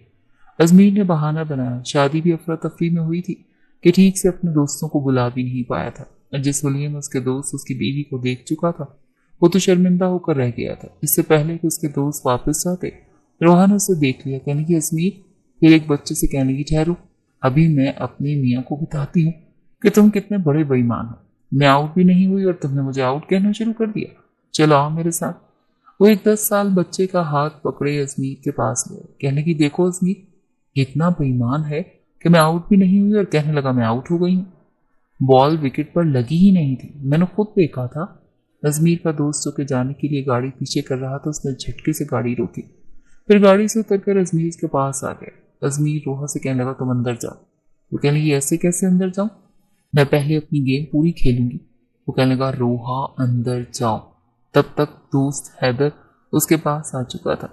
अजमीर ने बहाना बनाया, शादी भी अफरा तफरी में हुई थी कि ठीक से अपने दोस्तों को बुला भी नहीं पाया था। जिस हुलिये में उसके दोस्त उसकी बीवी को देख चुका था, वो तो शर्मिंदा होकर रह गया था। इससे पहले कि उसके दोस्त वापस जाते, रोहा ने उसे देख लिया। कहने की, अजमीर। फिर एक बच्चे से कहने की, ठहरो, अभी मैं अपनी मियाँ को बताती हूँ कि तुम कितने बड़े बेईमान हो। मैं आउट भी नहीं हुई और तुमने मुझे आउट कहना शुरू कर दिया। चलो आओ मेरे साथ। वो एक 10 साल बच्चे का हाथ पकड़े अजमीर के पास गए। कहने की, देखो अजमीर, इतना बेईमान है कि मैं आउट भी नहीं हुई और कहने लगा मैं आउट हो गई हूँ। बॉल विकेट पर लगी ही नहीं थी, मैंने खुद देखा था। अजमीर का दोस्त जो के जाने के लिए गाड़ी पीछे कर रहा था, उसने झटके से गाड़ी रोकी। फिर गाड़ी से उतरकर अजमीर के पास आ गया। अजमीर रोहा से कहने लगा, तुम अंदर जाओ। वो कहने लगी, ऐसे कैसे अंदर जाऊं? मैं पहले अपनी गेम पूरी खेलूंगी। वो कहने लगा, रोहा अंदर जाओ। तब तक दोस्त हैदर उसके पास आ चुका था।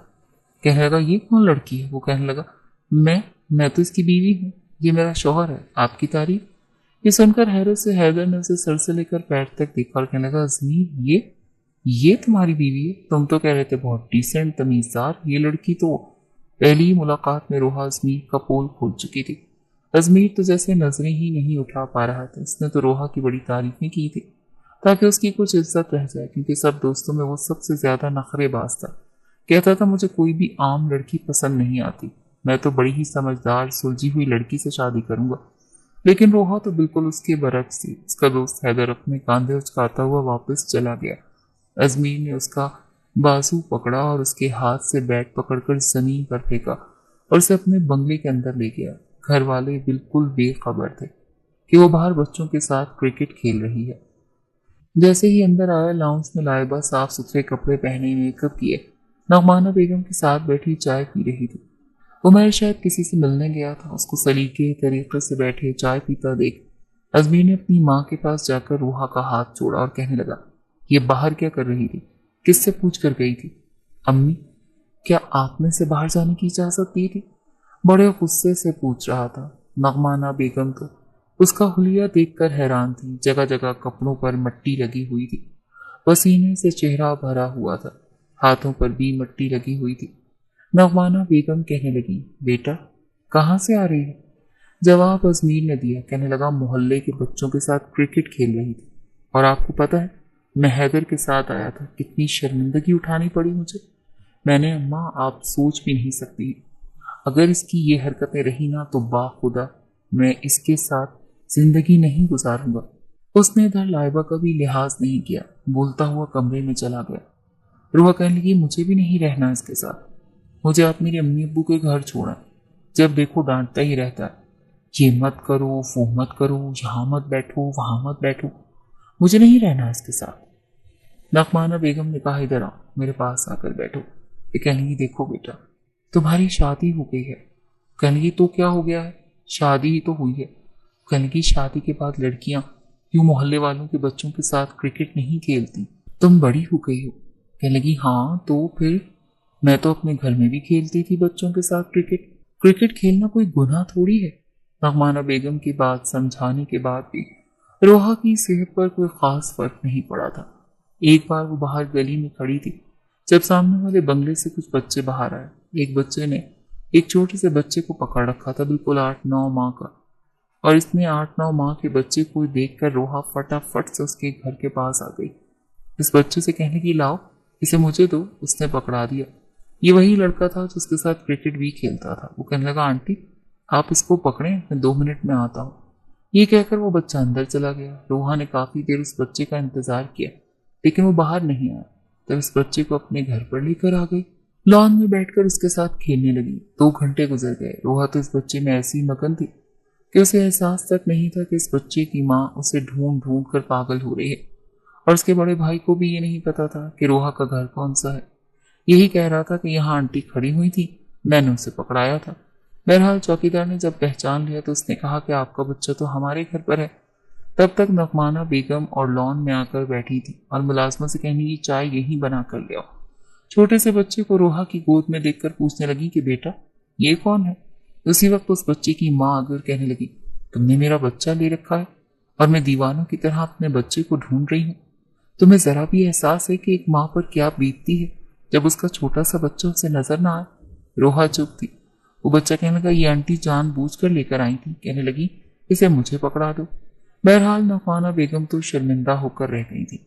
कहने लगा, ये कौन लड़की है? वो कहने लगा, मैं तो इसकी बीवी हूँ, ये मेरा शौहर है, आपकी तारीफ। ये सुनकर हैरत से हैदर ने उसे सर से लेकर पैर तक देखा और कहने लगा, अजमीर, ये तुम्हारी बीवी है? तुम तो कह रहे थे बहुत डिसेंट, तमीजदार। ये लड़की तो पहली ही मुलाकात में रोहा अजमीर का पोल खोल चुकी थी। अजमीर तो जैसे नजरें ही नहीं उठा पा रहा था। उसने तो रोहा की बड़ी तारीफें की थी ताकि उसकी कुछ इज्जत रह जाए, क्योंकि सब दोस्तों में वो सबसे ज्यादा नखरेबाज था। कहता था, मुझे कोई भी आम लड़की पसंद नहीं आती, मैं तो बड़ी ही समझदार सुलझी हुई लड़की से शादी करूंगा। लेकिन रोहा तो बिल्कुल उसके बरक्स थी। उसका दोस्त हैदर अपने कांधे उचकाता हुआ वापस चला गया। अजमीर ने उसका बाजू पकड़ा और उसके हाथ से बैट पकड़कर जमीन पर फेंका और उसे अपने बंगले के अंदर ले गया। घर वाले बिल्कुल बेखबर थे कि वो बाहर बच्चों के साथ क्रिकेट खेल रही है। जैसे ही अंदर आया, लाउंज में लाइबा साफ सुथरे कपड़े पहने, मेकअप किए, नगमाना बेगम के साथ बैठी चाय पी रही थी। उमर शायद किसी से मिलने गया था। उसको सलीके तरीके से बैठे चाय पीता देख अजमीर ने अपनी माँ के पास जाकर रूहा का हाथ छोड़ा और कहने लगा, ये बाहर क्या कर रही थी? किससे पूछ कर गई थी? अम्मी, क्या आपने से बाहर जाने की इजाजत दी थी? बड़े गुस्से से पूछ रहा था। नगमाना बेगम तो उसका हुलिया देखकर हैरान थी। जगह जगह कपड़ों पर मट्टी लगी हुई थी, पसीने से चेहरा भरा हुआ था, हाथों पर भी मट्टी लगी हुई थी। नगमाना बेगम कहने लगी, बेटा कहाँ से आ रही है? जवाब अजमीर ने दिया। कहने लगा, मोहल्ले के बच्चों के साथ क्रिकेट खेल रही थी। और आपको पता है, मैं हैदर के साथ आया था, कितनी शर्मिंदगी उठानी पड़ी मुझे। मैंने, अम्मा आप सोच भी नहीं सकती, अगर इसकी ये हरकतें रही ना तो बाखुदा मैं इसके साथ जिंदगी नहीं गुजारूंगा। उसने इधर लाइबा का भी लिहाज नहीं किया, बोलता हुआ कमरे में चला गया। रूहा कहने लगी, मुझे भी नहीं रहना इसके साथ, मुझे आप मेरे अम्मी अब्बू के घर छोड़ा। जब देखो डांटता ही रहता है, ये मत करो, वो मत करो, यहाँ मत बैठो, वहां मत बैठो, मुझे नहीं रहना इसके साथ। नगमाना बेगम ने कहा, इधर आओ, मेरे पास आकर बैठो। ये कहने लगी, देखो बेटा, तुम्हारी शादी हो गई है। कहने लगी, तो क्या हो गया है, शादी ही तो हुई है। कहने लगी, शादी के बाद लड़कियां यूं मोहल्ले वालों के बच्चों के साथ क्रिकेट नहीं खेलती, तुम बड़ी हो गई हो। कहने लगी, हाँ तो फिर मैं तो अपने घर में भी खेलती थी बच्चों के साथ क्रिकेट। क्रिकेट खेलना कोई गुनाह थोड़ी है। नगमाना बेगम की बात समझाने के बाद भी रोहा की सेहत पर कोई खास फर्क नहीं पड़ा था। एक बार वो बाहर गली में खड़ी थी जब सामने वाले बंगले से कुछ बच्चे बाहर आए। एक बच्चे ने एक छोटे से बच्चे को पकड़ रखा था, बिल्कुल 8-9 माह का, और इसने 8-9 माह के बच्चे को देखकर रोहा फटाफट से उसके घर के पास आ गई। इस बच्चे से कहने की, लाओ इसे मुझे दो। उसने पकड़ा दिया। ये वही लड़का था जिसके साथ क्रिकेट भी खेलता था। वो कहने लगा, आंटी आप इसको पकड़ें, मैं 2 मिनट में आता हूँ। ये कहकर वो बच्चा अंदर चला गया। रोहा ने काफी देर उस बच्चे का इंतजार किया, लेकिन वो बाहर नहीं आया। तब इस बच्चे को अपने घर पर लेकर आ गई। लॉन में बैठकर उसके साथ खेलने लगी। 2 घंटे गुजर गए। रोहा तो इस बच्चे में ऐसी मगन थी कि उसे एहसास तक नहीं था कि इस बच्चे की माँ उसे ढूंढ ढूंढ कर पागल हो रही है। और उसके बड़े भाई को भी ये नहीं पता था कि रोहा का घर कौन सा है। यही कह रहा था कि यहाँ आंटी खड़ी हुई थी, मैंने उसे पकड़ाया था। बहरहाल चौकीदार ने जब पहचान लिया तो उसने कहा कि आपका बच्चा तो हमारे घर पर है। तब तक नगमाना बेगम और लॉन में आकर बैठी थी और मुलाजमा से कहने की चाय यहीं बना कर ले आओ। छोटे से बच्चे को रोहा की गोद में देखकर पूछने लगी कि बेटा ये कौन है। उसी वक्त उस बच्चे की माँ आकर कहने लगी, तुमने मेरा बच्चा ले रखा है और मैं दीवानों की तरह अपने बच्चे को ढूंढ रही हूँ। तुम्हें जरा भी एहसास है कि एक माँ पर क्या बीतती है जब उसका छोटा सा बच्चा उसे नजर ना आए। रोहा चुप थी। वो बच्चा कहने लगा, ये आंटी जानबूझकर लेकर आई थी। कहने लगी, इसे मुझे पकड़ा दो। बहरहाल नगमाना बेगम तो शर्मिंदा होकर रह गई थी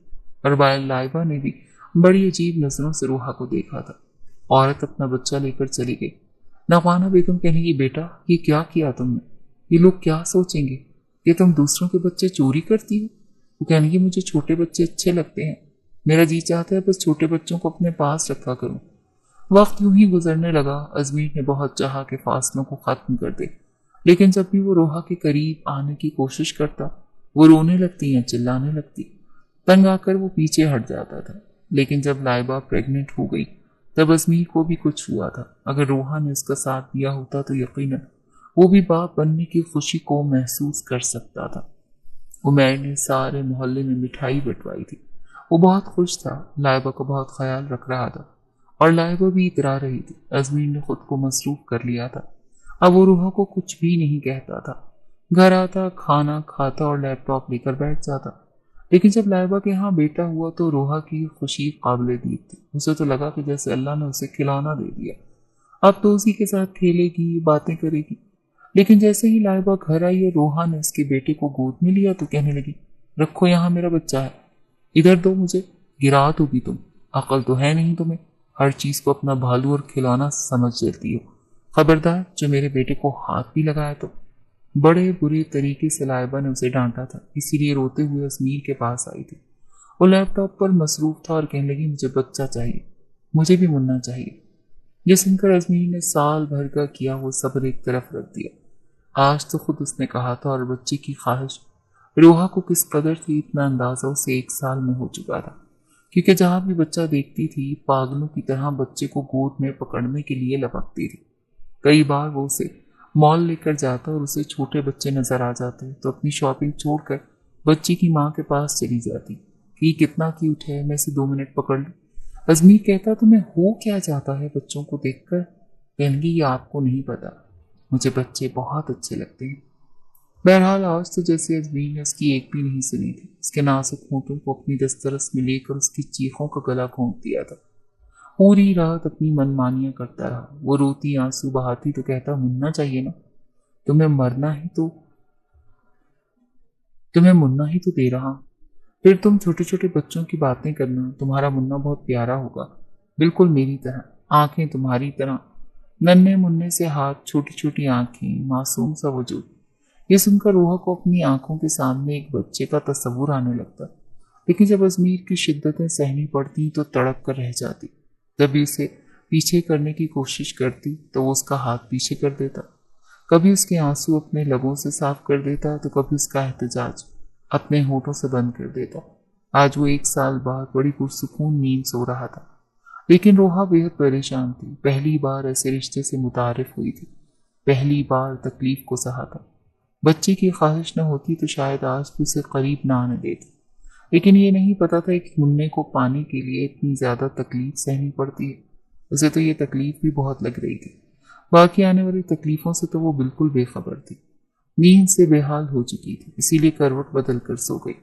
और लाइबा ने भी बड़ी अजीब नजरों से रोहा को देखा था। औरत अपना बच्चा लेकर चली गई। नगमाना बेगम कहने लगी, बेटा ये क्या किया तुमने, ये लोग क्या सोचेंगे कि तुम दूसरों के बच्चे चोरी करती हो। वो कहने लगी, मुझे छोटे बच्चे अच्छे लगते हैं, मेरा जी चाहता है बस छोटे बच्चों को अपने पास रखा करूं। वक्त यूं ही गुजरने लगा। अजमीर ने बहुत चाहा कि फासलों को खत्म कर दे, लेकिन जब भी वो रोहा के करीब आने की कोशिश करता वो रोने लगती या चिल्लाने लगती। तंग आकर वो पीछे हट जाता था। लेकिन जब लाइबा प्रेग्नेंट हो गई तब अजमीर को भी कुछ हुआ था। अगर रोहा ने उसका साथ दिया होता तो यकीनन वो भी बाप बनने की खुशी को महसूस कर सकता था। उमैर ने सारे मोहल्ले में मिठाई बंटवाई थी। वो बहुत खुश था, लाइबा का बहुत ख्याल रख रहा था और लाइबा भी इतरा रही थी। अजमीर ने खुद को मसरूफ कर लिया था। अब वो रोहा को कुछ भी नहीं कहता था। घर आता, खाना खाता और लैपटॉप लेकर बैठ जाता। लेकिन जब लाइबा के यहाँ बेटा हुआ तो रोहा की खुशी काबिल दीद थी। उसे तो लगा कि जैसे अल्लाह ने उसे खिलौना दे दिया, अब तो उसी के साथ खेलेगी, बातें करेगी। लेकिन जैसे ही लाइबा घर आई और रोहा ने उसके बेटे को गोद में लिया तो कहने लगी, रखो यहाँ मेरा बच्चा है, इधर दो मुझे, गिरा दोगी तुम, अकल तो है नहीं तुम्हें, हर चीज को अपना भालू और खिलौना समझ लेती हो। खबरदार जो मेरे बेटे को हाथ भी लगाया तो। बड़े बुरे तरीके से लाइबा ने उसे डांटा था, इसीलिए रोते हुए अजमीर के पास आई थी। वो लैपटॉप पर मसरूफ था और कहने लगी, मुझे बच्चा चाहिए, मुझे भी मुन्ना चाहिए। ये सुनकर अजमीर ने साल भर का किया वो सब्र एक तरफ रख दिया। आज तो खुद उसने कहा था और बच्चे की ख्वाहिश रोहा को किस कदर थी इतना अंदाजा उसे 1 साल में हो चुका था। क्योंकि जहां भी बच्चा देखती थी पागलों की तरह बच्चे को गोद में पकड़ने के लिए लपकती थी। कई बार वो उसे मॉल लेकर जाता और उसे छोटे बच्चे नजर आ जाते तो अपनी शॉपिंग छोड़कर बच्ची की माँ के पास चली जाती कि कितना क्यूट है, मैं इसे 2 मिनट पकड़ लूं। अजमीर कहता, तुम्हें हो क्या जाता है बच्चों को देखकर। कहने ये आपको नहीं पता, मुझे बच्चे बहुत अच्छे लगते हैं। बहरहाल आज तो जैसे अजमीर ने उसकी एक भी नहीं सुनी थी। उसके नाजुक होठों को अपनी दस्तरस में लेकर उसकी चीखों का गला घोंट दिया था। पूरी रात अपनी मनमानियां करता रहा। वो रोती आंसू बहाती तो कहता, मुन्ना चाहिए ना, तुम्हें मरना ही तो, तुम्हें मुन्ना ही तो दे रहा। फिर तुम छोटे छोटे बच्चों की बातें करना, तुम्हारा मुन्ना बहुत प्यारा होगा, बिल्कुल मेरी तरह, आंखें तुम्हारी तरह, नन्हे मुन्ने से हाथ, छोटी छोटी आंखें, मासूम सा वजूद। ये सुनकर रोहा को अपनी आंखों के सामने एक बच्चे का तस्वुर आने लगता। लेकिन जब अजमीर की शिद्दतें सहनी पड़ती तो तड़प कर रह जाती। जब उसे पीछे करने की कोशिश करती तो वो उसका हाथ पीछे कर देता। कभी उसके आंसू अपने लबों से साफ कर देता तो कभी उसका एहतजाज अपने होठों से बंद कर देता। आज वो 1 साल बाद बड़ी पुरसुकून नींद सो रहा था। लेकिन रोहा बेहद परेशान थी। पहली बार ऐसे रिश्ते से मुतारिफ हुई थी, पहली बार तकलीफ को सहा था। बच्चे की ख्वाहिश न होती तो शायद आज भी उसे करीब ना आने देती। लेकिन ये नहीं पता था कि मुन्ने को पाने के लिए इतनी ज्यादा तकलीफ सहनी पड़ती है। उसे तो ये तकलीफ भी बहुत लग रही थी। बाकी आने वाली तकलीफों से तो वो बिल्कुल बेखबर थी। नींद से बेहाल हो चुकी थी, इसीलिए करवट बदल कर सो गई।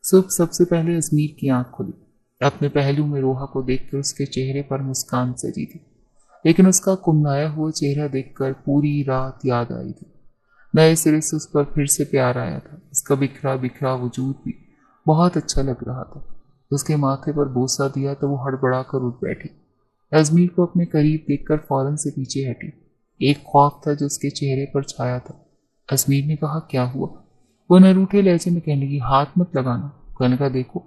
सुबह सबसे पहले अजमीर की आंख खुली। अपने पहलू में रोहा को देखकर उसके चेहरे पर मुस्कान सजी थी। लेकिन उसका कुमलाया हुआ चेहरा देखकर पूरी रात याद आई थी। नए सिरे से उस पर फिर से प्यार आया था। उसका बिखरा बिखरा वजूद भी बहुत अच्छा लग रहा था। उसके माथे पर बोसा दिया तो वो हड़बड़ा कर उठ बैठी। अजमीर को अपने करीब देखकर फौरन से पीछे हटी। एक खौफ था जो उसके चेहरे पर छाया था। अजमीर ने कहा, क्या हुआ? वो नरूठे लहजे में कहने लगी, हाथ मत लगाना। कहने का, देखो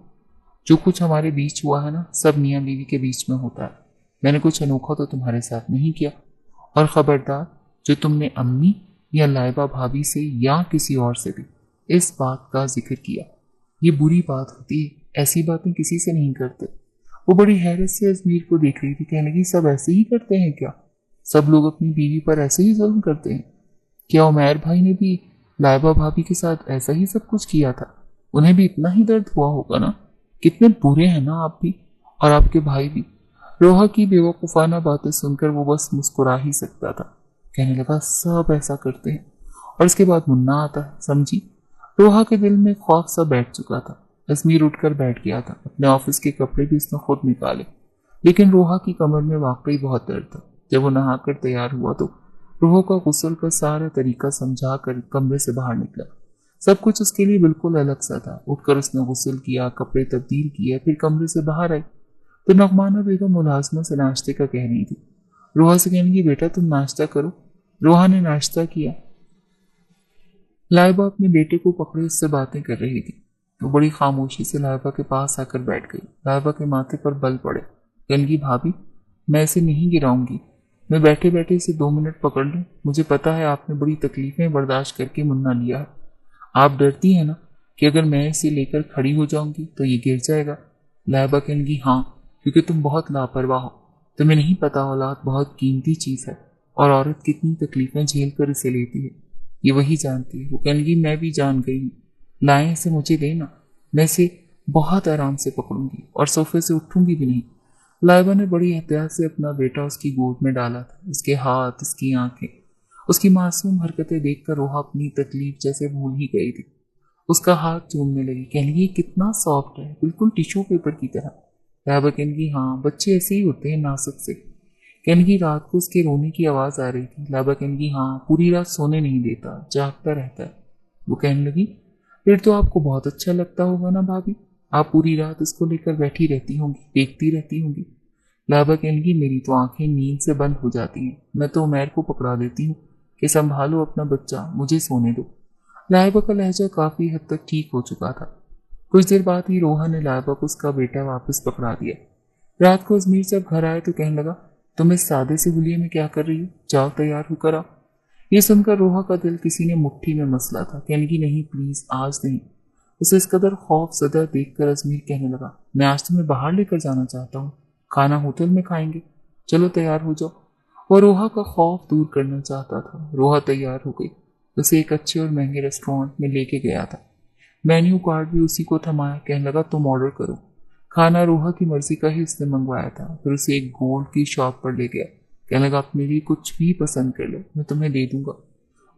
जो कुछ हमारे बीच हुआ है ना, सब मियाँ बीवी के बीच में होता है। मैंने कुछ अनोखा तो तुम्हारे साथ नहीं किया। और खबरदार, जो तुमने अम्मी या लाइबा भाभी से या किसी और से भी इस बात का जिक्र किया, ये बुरी बात होती है। ऐसी बातें किसी से नहीं करते। वो बड़ी हैरत से अजमीर को देख रही थी। कहने लगी, सब ऐसे ही करते हैं क्या? सब लोग अपनी बीवी पर ऐसे ही जुल्म करते हैं? क्या उमैर भाई ने भी लाइबा भाभी के साथ ऐसा ही सब कुछ किया था? उन्हें भी इतना ही दर्द हुआ होगा ना? कितने बुरे हैं ना आप भी, और आपके भाई भी। रोहा की बेवकूफ़ाना बातें सुनकर वो बस मुस्कुरा ही सकता था। कहने लगा, सब ऐसा करते हैं। और इसके बाद मुन्ना आता है, समझी? रोहा के दिल में खौफ सा बैठ चुका था। अजमीर उठकर बैठ गया था। अपने ऑफिस के कपड़े भी उसने खुद निकाले, लेकिन रोहा की कमर में वाकई बहुत दर्द था। जब वो नहाकर तैयार हुआ तो रोहा का गुस्ल का सारा तरीका समझा कर कमरे से बाहर निकला। सब कुछ उसके लिए बिल्कुल अलग सा था। उठकर उसने गुस्ल किया, कपड़े तब्दील किए, फिर कमरे से बाहर आई तो नगमाना बेगम मुलाजमा से नाश्ते का कह रही थी। रोहा से कहने की, बेटा तुम नाश्ता करो। रोहा ने नाश्ता किया। लाइबा अपने बेटे को पकड़े उससे बातें कर रही थी। वो बड़ी खामोशी से लाइबा के पास आकर बैठ गई। लाइबा के माथे पर बल पड़े। कहने की, भाभी मैं इसे नहीं गिराऊंगी। मैं बैठे बैठे इसे 2 मिनट पकड़ लूं। मुझे पता है आपने बड़ी तकलीफें बर्दाश्त करके मुन्ना लिया है। आप डरती हैं ना कि अगर मैं इसे लेकर खड़ी हो जाऊंगी तो ये गिर जाएगा? लाइबा कहने की, हाँ, क्योंकि तुम बहुत लापरवाह हो। तुम्हें नहीं पता औलाद बहुत कीमती चीज है, और औरत कितनी तकलीफें झेल कर इसे लेती है, ये वही जानती है। वो कहने की, मैं भी जान गई हूँ। लाएं इसे मुझे देना, मैं इसे बहुत आराम से पकड़ूंगी और सोफे से उठूंगी भी नहीं। लाइबा ने बड़ी एहतियात से अपना बेटा उसकी गोद में डाला था। उसके हाथ, उसकी आंखें, उसकी मासूम हरकतें देखकर रोहा अपनी तकलीफ जैसे भूल ही गई थी। उसका हाथ चूमने लगी। कहने लगी, कितना सॉफ्ट है, बिल्कुल टिश्यू पेपर की तरह। लाइबा कहने की, हाँ, बच्चे ऐसे ही होते हैं, नाजुक से। कहने की, रात को उसके रोने की आवाज आ रही थी। लाइबा कहने की, हाँ, पूरी रात सोने नहीं देता, जागता रहता है। वो कहने लगी, फिर तो आपको बहुत अच्छा लगता होगा ना भाभी? आप पूरी रात उसको लेकर बैठी रहती होंगी, देखती रहती होंगी। लाइबा कहने लगी, मेरी तो आंखें नींद से बंद हो जाती हैं। मैं तो उमैर को पकड़ा देती हूँ कि संभालो अपना बच्चा, मुझे सोने दो। लाइबा का लहजा काफी हद तक ठीक हो चुका था। कुछ देर बाद ही रोहा ने लाइबा को उसका बेटा वापस पकड़ा दिया। रात को अजमीर जब घर आए तो कहने लगा, तुम इस सादे से हुलिये में क्या कर रही हो? जाओ तैयार होकर आओ। ये सुनकर रोहा का दिल किसी ने मुट्ठी में मसला था। कहने की, नहीं प्लीज, आज नहीं। उसे इस कदर खौफ ज़दा देखकर अजमीर कहने लगा, मैं आज तुम्हें बाहर लेकर जाना चाहता हूँ। खाना होटल में खाएंगे, चलो तैयार हो जाओ। वो रोहा का खौफ दूर करना चाहता था। रोहा तैयार हो गई। उसे एक अच्छे और महंगे रेस्टोरेंट में लेके गया था। मेन्यू कार्ड भी उसी को थमाया। कहने लगा, तुम ऑर्डर करो। खाना रोहा की मर्जी का ही उसने मंगवाया था। फिर उसे एक गोल्ड की शॉप पर ले गया। कहने लगा, अपने लिए कुछ भी पसंद कर लो, मैं तुम्हें दे दूंगा।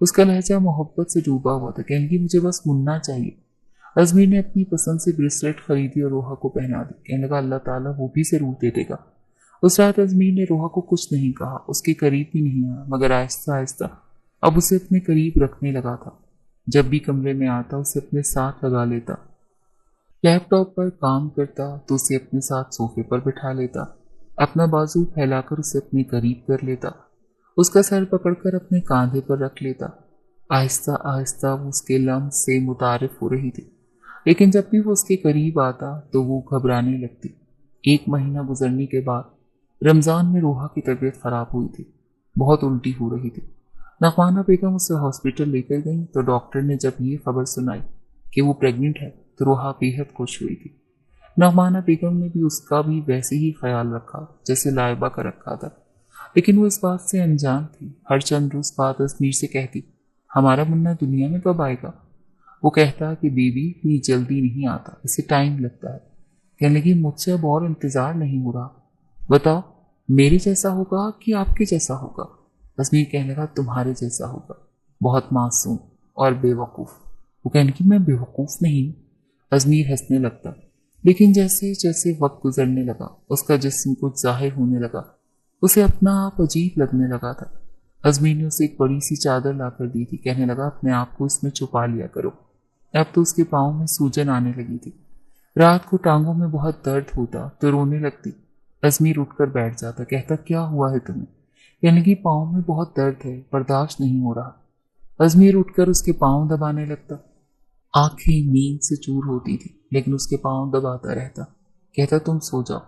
उसका लहजा मोहब्बत से डूबा हुआ था। कहने की, मुझे बस मुन्ना चाहिए। अजमीर ने अपनी पसंद से ब्रेसलेट खरीदी और रोहा को पहना दी। कहने लगा, अल्लाह ताला वो भी जरूर दे देगा। उस रात अजमीर ने रोहा को कुछ नहीं कहा, उसके करीब भी नहीं आया, मगर आहिस्ता आहिस्ता अब उसे अपने करीब रखने लगा था। जब भी कमरे में आता उसे अपने साथ लगा लेता। लैपटॉप पर काम करता तो उसे अपने साथ सोफे पर बिठा लेता। अपना बाजू फैलाकर उसे अपने करीब कर लेता। उसका सर पकड़कर अपने कांधे पर रख लेता। आहिस्ता आहिस्ता वो उसके लम्स से मुतारिफ हो रही थी, लेकिन जब भी वो उसके करीब आता तो वो घबराने लगती। 1 महीना गुजरने के बाद रमजान में रोहा की तबीयत खराब हुई थी। बहुत उल्टी हो रही थी। नगमाना बेगम उसे हॉस्पिटल लेकर गई तो डॉक्टर ने जब ये खबर सुनाई कि वो प्रेग्नेंट है तो रोहा बेहद खुश हुई थी। नगमाना बेगम ने भी उसका भी वैसे ही ख्याल रखा जैसे लाइबा का रखा था, लेकिन वो इस बात से अनजान थी। हर चंद रोज बाद अजमीर से कहती, हमारा मुन्ना दुनिया में कब आएगा? वो कहता कि बेबी भी जल्दी नहीं आता, इसे टाइम लगता है। कहने लगी, मुझसे अब और इंतजार नहीं हो रहा। बताओ, मेरे जैसा होगा कि आपके जैसा होगा? अजमीर कहने लगा, तुम्हारे जैसा होगा, बहुत मासूम और बेवकूफ। वो कहने की, मैं बेवकूफ नहीं। अजमीर हंसने लगता, लेकिन जैसे जैसे वक्त गुजरने लगा उसका जिस्म कुछ जाहिर होने लगा। उसे अपना आप अजीब लगने लगा था। अजमीर ने उसे एक बड़ी सी चादर लाकर दी थी। कहने लगा, अपने आप को इसमें छुपा लिया करो। अब तो उसके पाँव में सूजन आने लगी थी। रात को टांगों में बहुत दर्द होता तो रोने लगती। अजमीर उठकर बैठ जाता। कहता, क्या हुआ है तुम्हें? कहने की, पाँव में बहुत दर्द है, बर्दाश्त नहीं हो रहा। अजमीर उठकर उसके पाँव दबाने लगता। आंखें नींद से चूर होती थी, लेकिन उसके पांव दबाता रहता, कहता तुम सो जाओ।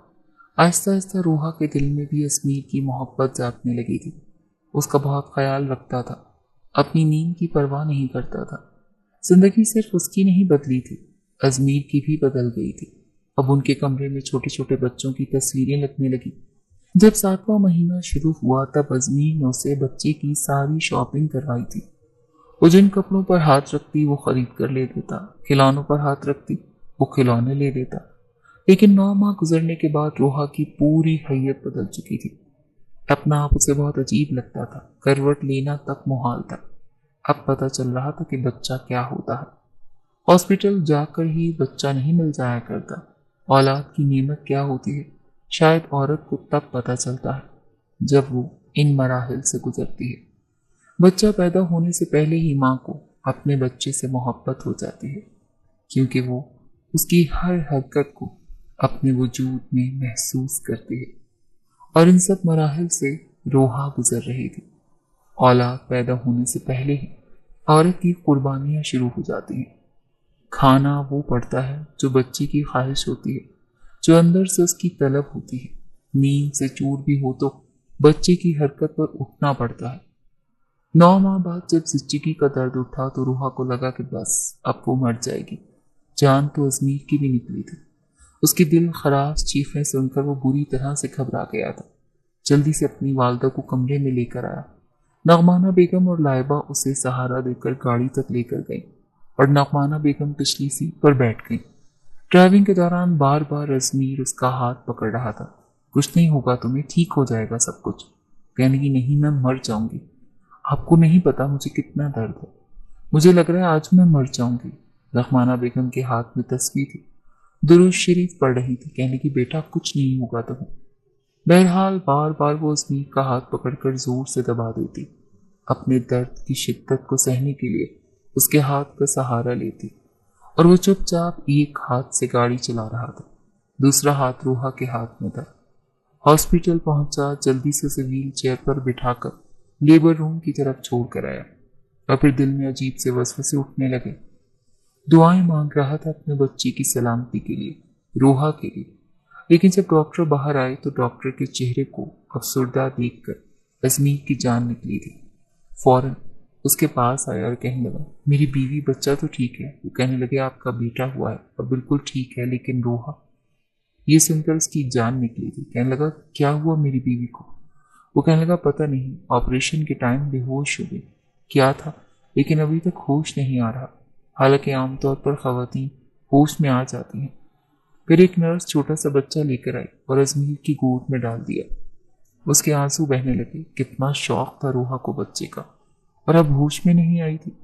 आहिस्ता आहिस्ता रूहा के दिल में भी अजमीर की मोहब्बत जागने लगी थी। उसका बहुत ख्याल रखता था, अपनी नींद की परवाह नहीं करता था। जिंदगी सिर्फ उसकी नहीं बदली थी, अजमीर की भी बदल गई थी। अब उनके कमरे में छोटे छोटे बच्चों की तस्वीरें लगने लगी। जब 7वां महीना शुरू हुआ तब अजमीर ने उसे बच्चे की सारी शॉपिंग करवाई थी। वो जिन कपड़ों पर हाथ रखती वो खरीद कर ले देता, खिलौनों पर हाथ रखती वो खिलौने ले देता। लेकिन 9 माह गुजरने के बाद रोहा की पूरी हैयत बदल चुकी थी। अपना आप उसे बहुत अजीब लगता था, करवट लेना तक मुहाल था। अब पता चल रहा था कि बच्चा क्या होता है। हॉस्पिटल जाकर ही बच्चा नहीं मिल जाया करता। औलाद की नेमत क्या होती है शायद औरत को तब पता चलता है जब वो इन मराहिल से गुजरती है। बच्चा पैदा होने से पहले ही माँ को अपने बच्चे से मोहब्बत हो जाती है, क्योंकि वो उसकी हर हरकत को अपने वजूद में महसूस करती है। और इन सब मराहिल से रोहा गुजर रही थी। औलाद पैदा होने से पहले ही औरत की कुर्बानियां शुरू हो जाती हैं। खाना वो पड़ता है जो बच्चे की ख्वाहिश होती है, जो अंदर से उसकी तलब होती है। नींद से चूर भी हो तो बच्चे की हरकत पर उठना पड़ता है। 9 माह बाद जब जिंदगी का दर्द उठा तो रूहा को लगा कि बस अब वो मर जाएगी। जान तो अजमीर की भी निकली थी। उसकी दिल खराश चीखें सुनकर वो बुरी तरह से घबरा गया था। जल्दी से अपनी वालदा को कमरे में लेकर आया। नगमाना बेगम और लाइबा उसे सहारा देकर गाड़ी तक लेकर गई और नगमाना बेगम पिछली सीट पर बैठ गई। ड्राइविंग के दौरान बार बार अजमीर उसका हाथ पकड़ रहा था। कुछ नहीं होगा तुम्हें, ठीक हो जाएगा सब कुछ। कहने की नहीं, मैं मर जाऊंगी। आपको नहीं पता मुझे कितना दर्द है। मुझे लग रहा है आज मैं मर जाऊंगी। रहमाना बेगम के हाथ में तस्वीर थी, दुरूद शरीफ पढ़ रही थी। कहने की बेटा कुछ नहीं होगा तुम्हें। बहरहाल बार बार वो अजमीर का हाथ पकड़कर जोर से दबा देती, अपने दर्द की शिद्दत को सहने के लिए उसके हाथ का सहारा लेती। और वो चुपचाप एक हाथ से गाड़ी चला रहा था, दूसरा हाथ रोहा के हाथ में था। हॉस्पिटल पहुंचा, जल्दी से उसे व्हील चेयर पर बिठाकर लेबर रूम की तरफ छोड़ कर आया। और फिर दिल में अजीब से वसवसे उठने लगे। दुआएं मांग रहा था अपने बच्चे की सलामती के लिए, रोहा के लिए। लेकिन जब डॉक्टर बाहर आए तो डॉक्टर के चेहरे को अफसरदा देखकर अजमीर की जान निकली थी। फौरन उसके पास आया और कहने लगा, मेरी बीवी बच्चा तो ठीक है। वो कहने लगे, आपका बेटा हुआ है और बिल्कुल ठीक है, लेकिन रोहा। ये सुनकर उसकी जान निकली थी। कहने लगा, क्या हुआ मेरी बीवी को? वो कहने लगा, पता नहीं, ऑपरेशन के टाइम बेहोश हो गई। क्या था, लेकिन अभी तक होश नहीं आ रहा। हालांकि आमतौर पर खवातीन होश में आ जाती हैं। फिर एक नर्स छोटा सा बच्चा लेकर आई और अजमीर की गोद में डाल दिया। उसके आंसू बहने लगे। कितना शौक था रोहा को बच्चे का, और अब होश में नहीं आई थी।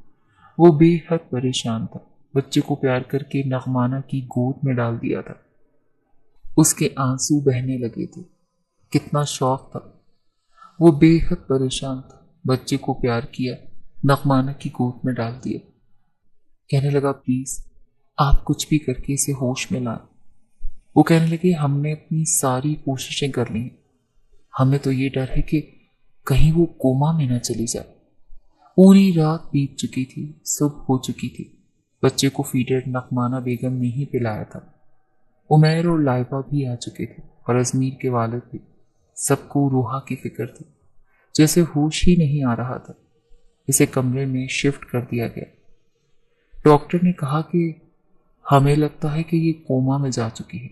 वो बेहद परेशान था। बच्चे को प्यार करके नगमाना की गोद में डाल दिया था। उसके आंसू बहने लगे थे। कितना शौक था। वो बेहद परेशान था। बच्चे को प्यार किया, नगमाना की गोद में डाल दिया। कहने लगा, प्लीज आप कुछ भी करके इसे होश में लाएं। वो कहने लगे, हमने अपनी सारी कोशिशें कर ली, हमें तो ये डर है कि कहीं वो कोमा में न चली जाए। पूरी रात बीत चुकी थी, सुबह हो चुकी थी। बच्चे को फीडर नगमाना बेगम ने ही पिलाया था। उमैर और लाइबा भी आ चुके थे और अजमीर के वालिद भी। सबको रोहा की फिक्र थी, जैसे होश ही नहीं आ रहा था। इसे कमरे में शिफ्ट कर दिया गया। डॉक्टर ने कहा कि हमें लगता है कि ये कोमा में जा चुकी है।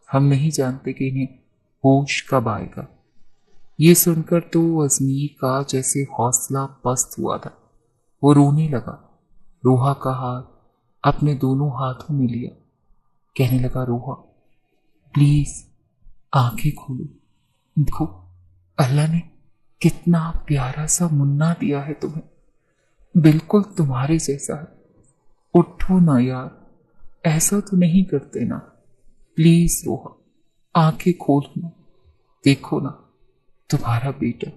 हम नहीं जानते कि इन्हें होश कब आएगा। ये सुनकर तो अजमीर का जैसे हौसला पस्त हुआ था। वो रोने लगा। रोहा का हाथ अपने दोनों हाथों में लिया। कहने लगा, रोहा प्लीज आंखें खोलो। देखो, अल्लाह ने कितना प्यारा सा मुन्ना दिया है तुम्हें, बिल्कुल तुम्हारे जैसा है। उठो ना यार, ऐसा तो नहीं करते ना। प्लीज रोहा, आंखें खोलो, देखो ना, तुम्हारा बेटा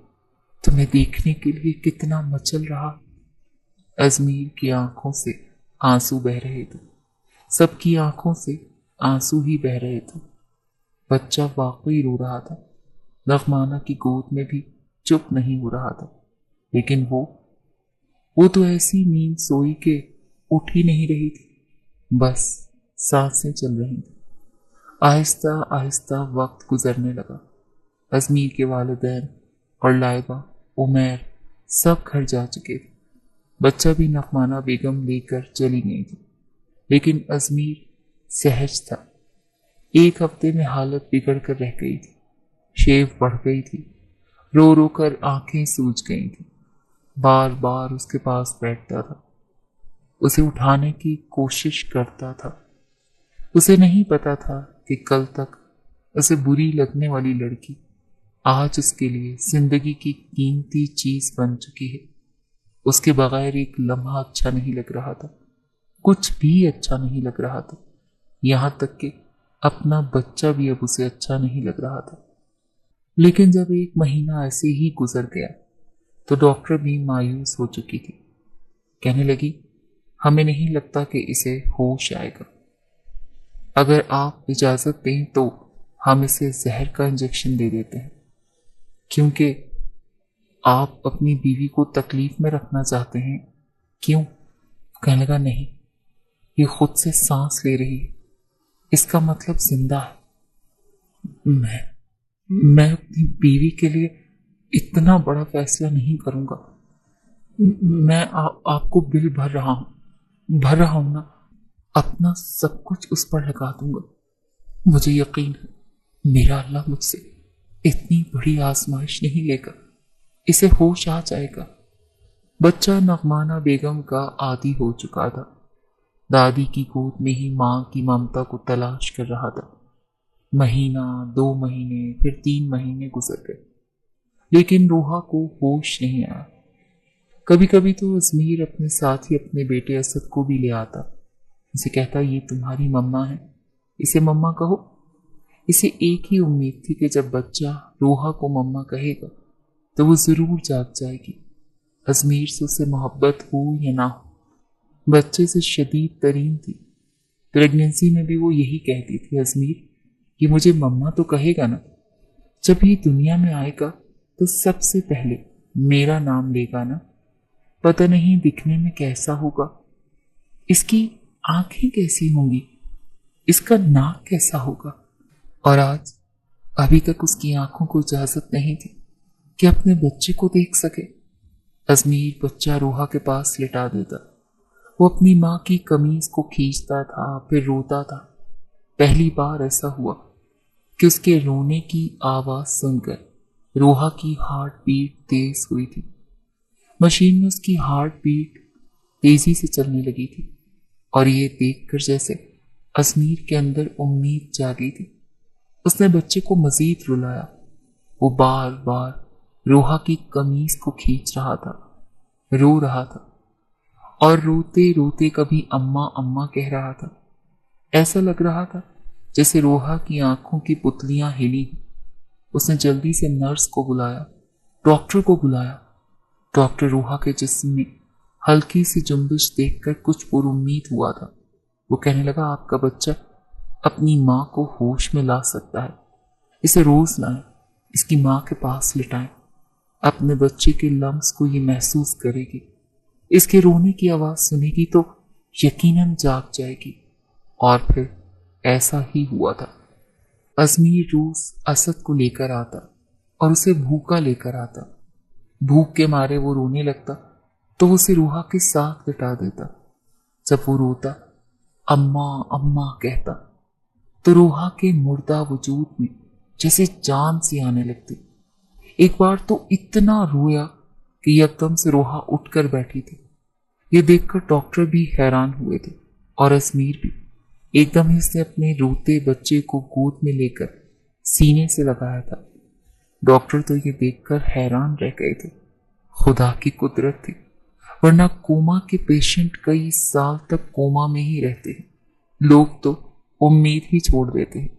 तुम्हें देखने के लिए कितना मचल रहा। अजमीर की आंखों से आंसू बह रहे थे। सबकी आंखों से आंसू ही बह रहे थे। बच्चा वाकई रो रहा था। नगमाना की गोद में भी चुप नहीं हो रहा था। लेकिन वो तो ऐसी नींद सोई के उठ ही नहीं रही थी, बस सांसें चल रही थी। आहिस्ता आहिस्ता वक्त गुजरने लगा। अजमीर के वालिदैन और लाइबा, उमैर सब घर जा चुके थे। बच्चा भी नफमाना बेगम लेकर चली गई थी, लेकिन अजमीर सहज था। एक हफ्ते में हालत बिगड़ कर रह गई थी। शेव बढ़ गई थी, रो रो कर आंखें सूज गई थी। बार बार उसके पास बैठता था, उसे उठाने की कोशिश करता था। उसे नहीं पता था कि कल तक उसे बुरी लगने वाली लड़की आज उसके लिए जिंदगी की कीमती चीज बन चुकी है। उसके बगैर एक लम्हा अच्छा नहीं लग रहा था, कुछ भी अच्छा नहीं लग रहा था। यहां तक कि अपना बच्चा भी अब उसे अच्छा नहीं लग रहा था। लेकिन जब एक महीना ऐसे ही गुजर गया तो डॉक्टर भी मायूस हो चुकी थी। कहने लगी, हमें नहीं लगता कि इसे होश आएगा। अगर आप इजाजत दें तो हम इसे जहर का इंजेक्शन दे देते हैं, क्योंकि आप अपनी बीवी को तकलीफ में रखना चाहते हैं। क्यों? कहने लगा, नहीं, ये खुद से सांस ले रही है, इसका मतलब जिंदा है। मैं अपनी बीवी के लिए इतना बड़ा फैसला नहीं करूंगा। मैं आपको बिल भर रहा हूं ना, अपना सब कुछ उस पर लगा दूंगा। मुझे यकीन है मेरा अल्लाह मुझसे इतनी बड़ी आजमाइश नहीं लेगा, इसे होश आ जाएगा। बच्चा नगमाना बेगम का आदी हो चुका था। दादी की गोद में ही मां की ममता को तलाश कर रहा था। महीना, 2 महीने, फिर 3 महीने गुजर गए, लेकिन रूहा को होश नहीं आया। कभी कभी तो अजमीर अपने साथ ही अपने बेटे असद को भी ले आता। उसे कहता, ये तुम्हारी मम्मा है, इसे मम्मा कहो। इसे एक ही उम्मीद थी कि जब बच्चा रूहा को मम्मा कहेगा तो वो जरूर जाग जाएगी। अजमीर से उसे मोहब्बत हो या ना हो, बच्चे से शदीद तरीन थी। प्रेगनेंसी में भी वो यही कहती थी, अजमीर कि मुझे मम्मा तो कहेगा ना, जब ये दुनिया में आएगा तो सबसे पहले मेरा नाम लेगा ना। पता नहीं दिखने में कैसा होगा, इसकी आंखें कैसी होंगी, इसका नाक कैसा होगा। और आज अभी तक उसकी आंखों को इजाजत नहीं थी कि अपने बच्चे को देख सके। अजमीर बच्चा रूहा के पास लिटा देता। वो अपनी माँ की कमीज को खींचता था, फिर रोता था। पहली बार ऐसा हुआ कि उसके रोने की आवाज सुनकर रूहा की हार्ट बीट तेज हुई थी। मशीन में उसकी हार्ट बीट तेजी से चलने लगी थी, और ये देखकर जैसे अजमीर के अंदर उम्मीद जागी थी। उसने बच्चे को मजीद रुलाया। वो बार बार रूहा की कमीज को खींच रहा था, रो रहा था, और रोते रोते कभी अम्मा अम्मा कह रहा था। ऐसा लग रहा था जैसे रूहा की आंखों की पुतलियां हिली। उसने जल्दी से नर्स को बुलाया, डॉक्टर को बुलाया। डॉक्टर रूहा के जिस्म में हल्की सी जुम्बिश देखकर कुछ पुरुम्मीद हुआ था। वो कहने लगा, आपका बच्चा अपनी माँ को होश में ला सकता है, इसे रोज लाएं, इसकी माँ के पास लिटाएं। अपने बच्चे के लम्स को ये महसूस करेगी, इसके रोने की आवाज सुनेगी तो यकीनन जाग जाएगी। और फिर ऐसा ही हुआ था। अजमीर रोज असद को लेकर आता और उसे भूखा लेकर आता। भूख के मारे वो रोने लगता तो वो उसे रूहा के साथ लिटा देता। जब वो रोता, अम्मा अम्मा कहता, तो रूहा के मुर्दा वजूद में जैसे जान सी आने लगती। एक बार तो इतना रोया कि एकदम से रूहा उठकर बैठी थी। ये देखकर डॉक्टर भी हैरान हुए थे, और अजमीर भी। एकदम ही उसने अपने रोते बच्चे को गोद में लेकर सीने से लगाया था। डॉक्टर तो ये देखकर हैरान रह गए थे। खुदा की कुदरत थी, वरना कोमा के पेशेंट कई साल तक कोमा में ही रहते हैं। लोग तो उम्मीद ही छोड़ देते हैं,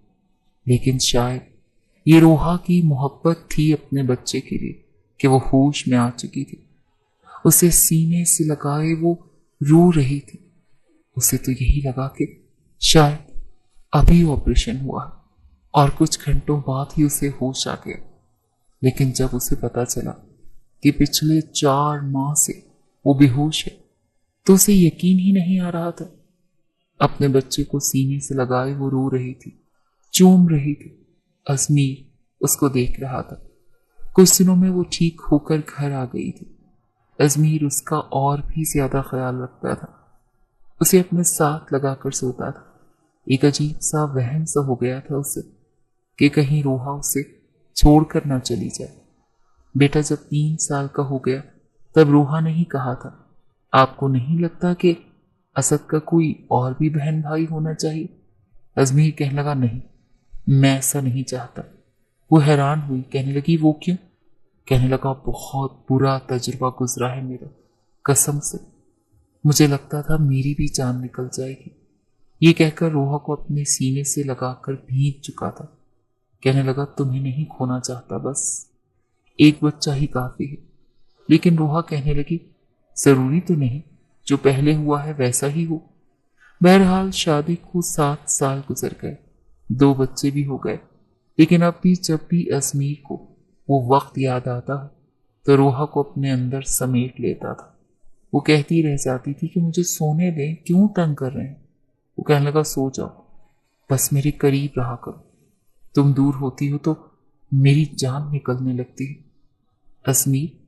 लेकिन शायद ये रूहा की मोहब्बत थी अपने बच्चे के लिए कि वो होश में आ चुकी थी। उसे सीने से लगाए वो रो रही थी। उसे तो यही लगा कि शायद अभी ऑपरेशन हुआ और कुछ घंटों बाद ही उसे होश आ गया। लेकिन जब उसे पता चला कि पिछले 4 माह से वो बेहोश है, تو उसे यकीन ही नहीं आ रहा था। अपने बच्चे को सीने से लगाए वो रो रही थी, चूम रही थी। अजमीर उसको देख रहा था। कुछ दिनों में वो ठीक होकर घर आ गई थी। अजमीर उसका और भी ज्यादा ख्याल रखता था, उसे अपने साथ लगाकर सोता था। एक अजीब सा वहम सा हो गया था उसे कि कहीं रोहा उसे छोड़कर ना चली जाए। बेटा जब 3 साल का हो गया तब रोहा ने ही कहा था, आपको नहीं लगता कि असद का कोई और भी बहन भाई होना चाहिए? अजमीर कहने लगा, नहीं, मैं ऐसा नहीं चाहता। वो हैरान हुई, कहने लगी, वो क्यों? कहने लगा, बहुत बुरा तजुर्बा गुजरा है मेरा, कसम से मुझे लगता था मेरी भी जान निकल जाएगी। ये कहकर रोहा को अपने सीने से लगाकर भींच चुका था। कहने लगा, तुम्हें नहीं खोना चाहता, बस एक बच्चा ही काफी है। लेकिन रोहा कहने लगी, जरूरी तो नहीं जो पहले हुआ है वैसा ही हो। बहरहाल शादी को 7 साल गुजर गए, 2 बच्चे भी हो गए। लेकिन अब भी जब भी अजमीर को वो वक्त याद आता है तो रोहा को अपने अंदर समेट लेता था। वो कहती रह जाती थी कि मुझे सोने दें, क्यों तंग कर रहे हैं? वो कहने लगा, सो जाओ, बस मेरे करीब रहा करो। तुम दूर होती हो तो मेरी जान निकलने लगती है। अजमीर,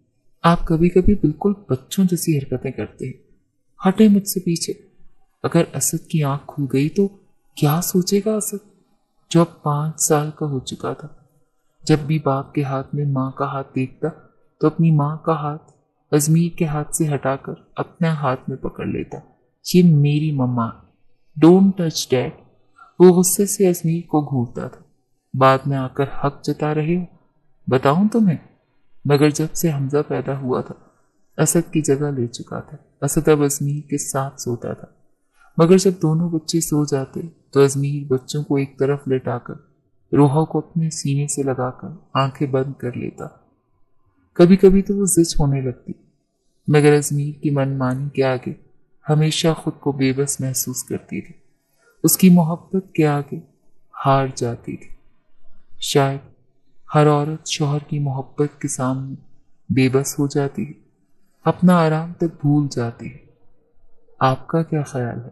आप कभी कभी बिल्कुल बच्चों जैसी हरकतें करते हैं। हटे मुझसे पीछे। अगर असद की आंख खुल गई तो क्या सोचेगा असद, जो अब 5 साल का हो चुका था। जब भी बाप के हाथ में माँ का हाथ देखता तो अपनी माँ का हाथ अजमीर के हाथ से हटाकर अपने हाथ में पकड़ लेता। ये मेरी मम्मा, डोंट टच डैड। वो गुस्से से अजमीर को घूरता था। बाद में आकर हक जता रहे हो, बताऊं तुम्हें, मगर जब से हमजा पैदा हुआ था असद की जगह ले चुका था। असद अब अजमीर के साथ सोता था, मगर जब दोनों बच्चे सो जाते तो अजमीर बच्चों को एक तरफ लेटाकर रोहा को अपने सीने से लगाकर आंखें बंद कर लेता। कभी कभी तो वो जिद होने लगती, मगर अजमीर की मनमानी के आगे हमेशा खुद को बेबस महसूस करती थी। उसकी मोहब्बत के आगे हार जाती थी। शायद हर औरत शौहर की मोहब्बत के सामने बेबस हो जाती है, अपना आराम तक भूल जाती है। आपका क्या ख्याल है?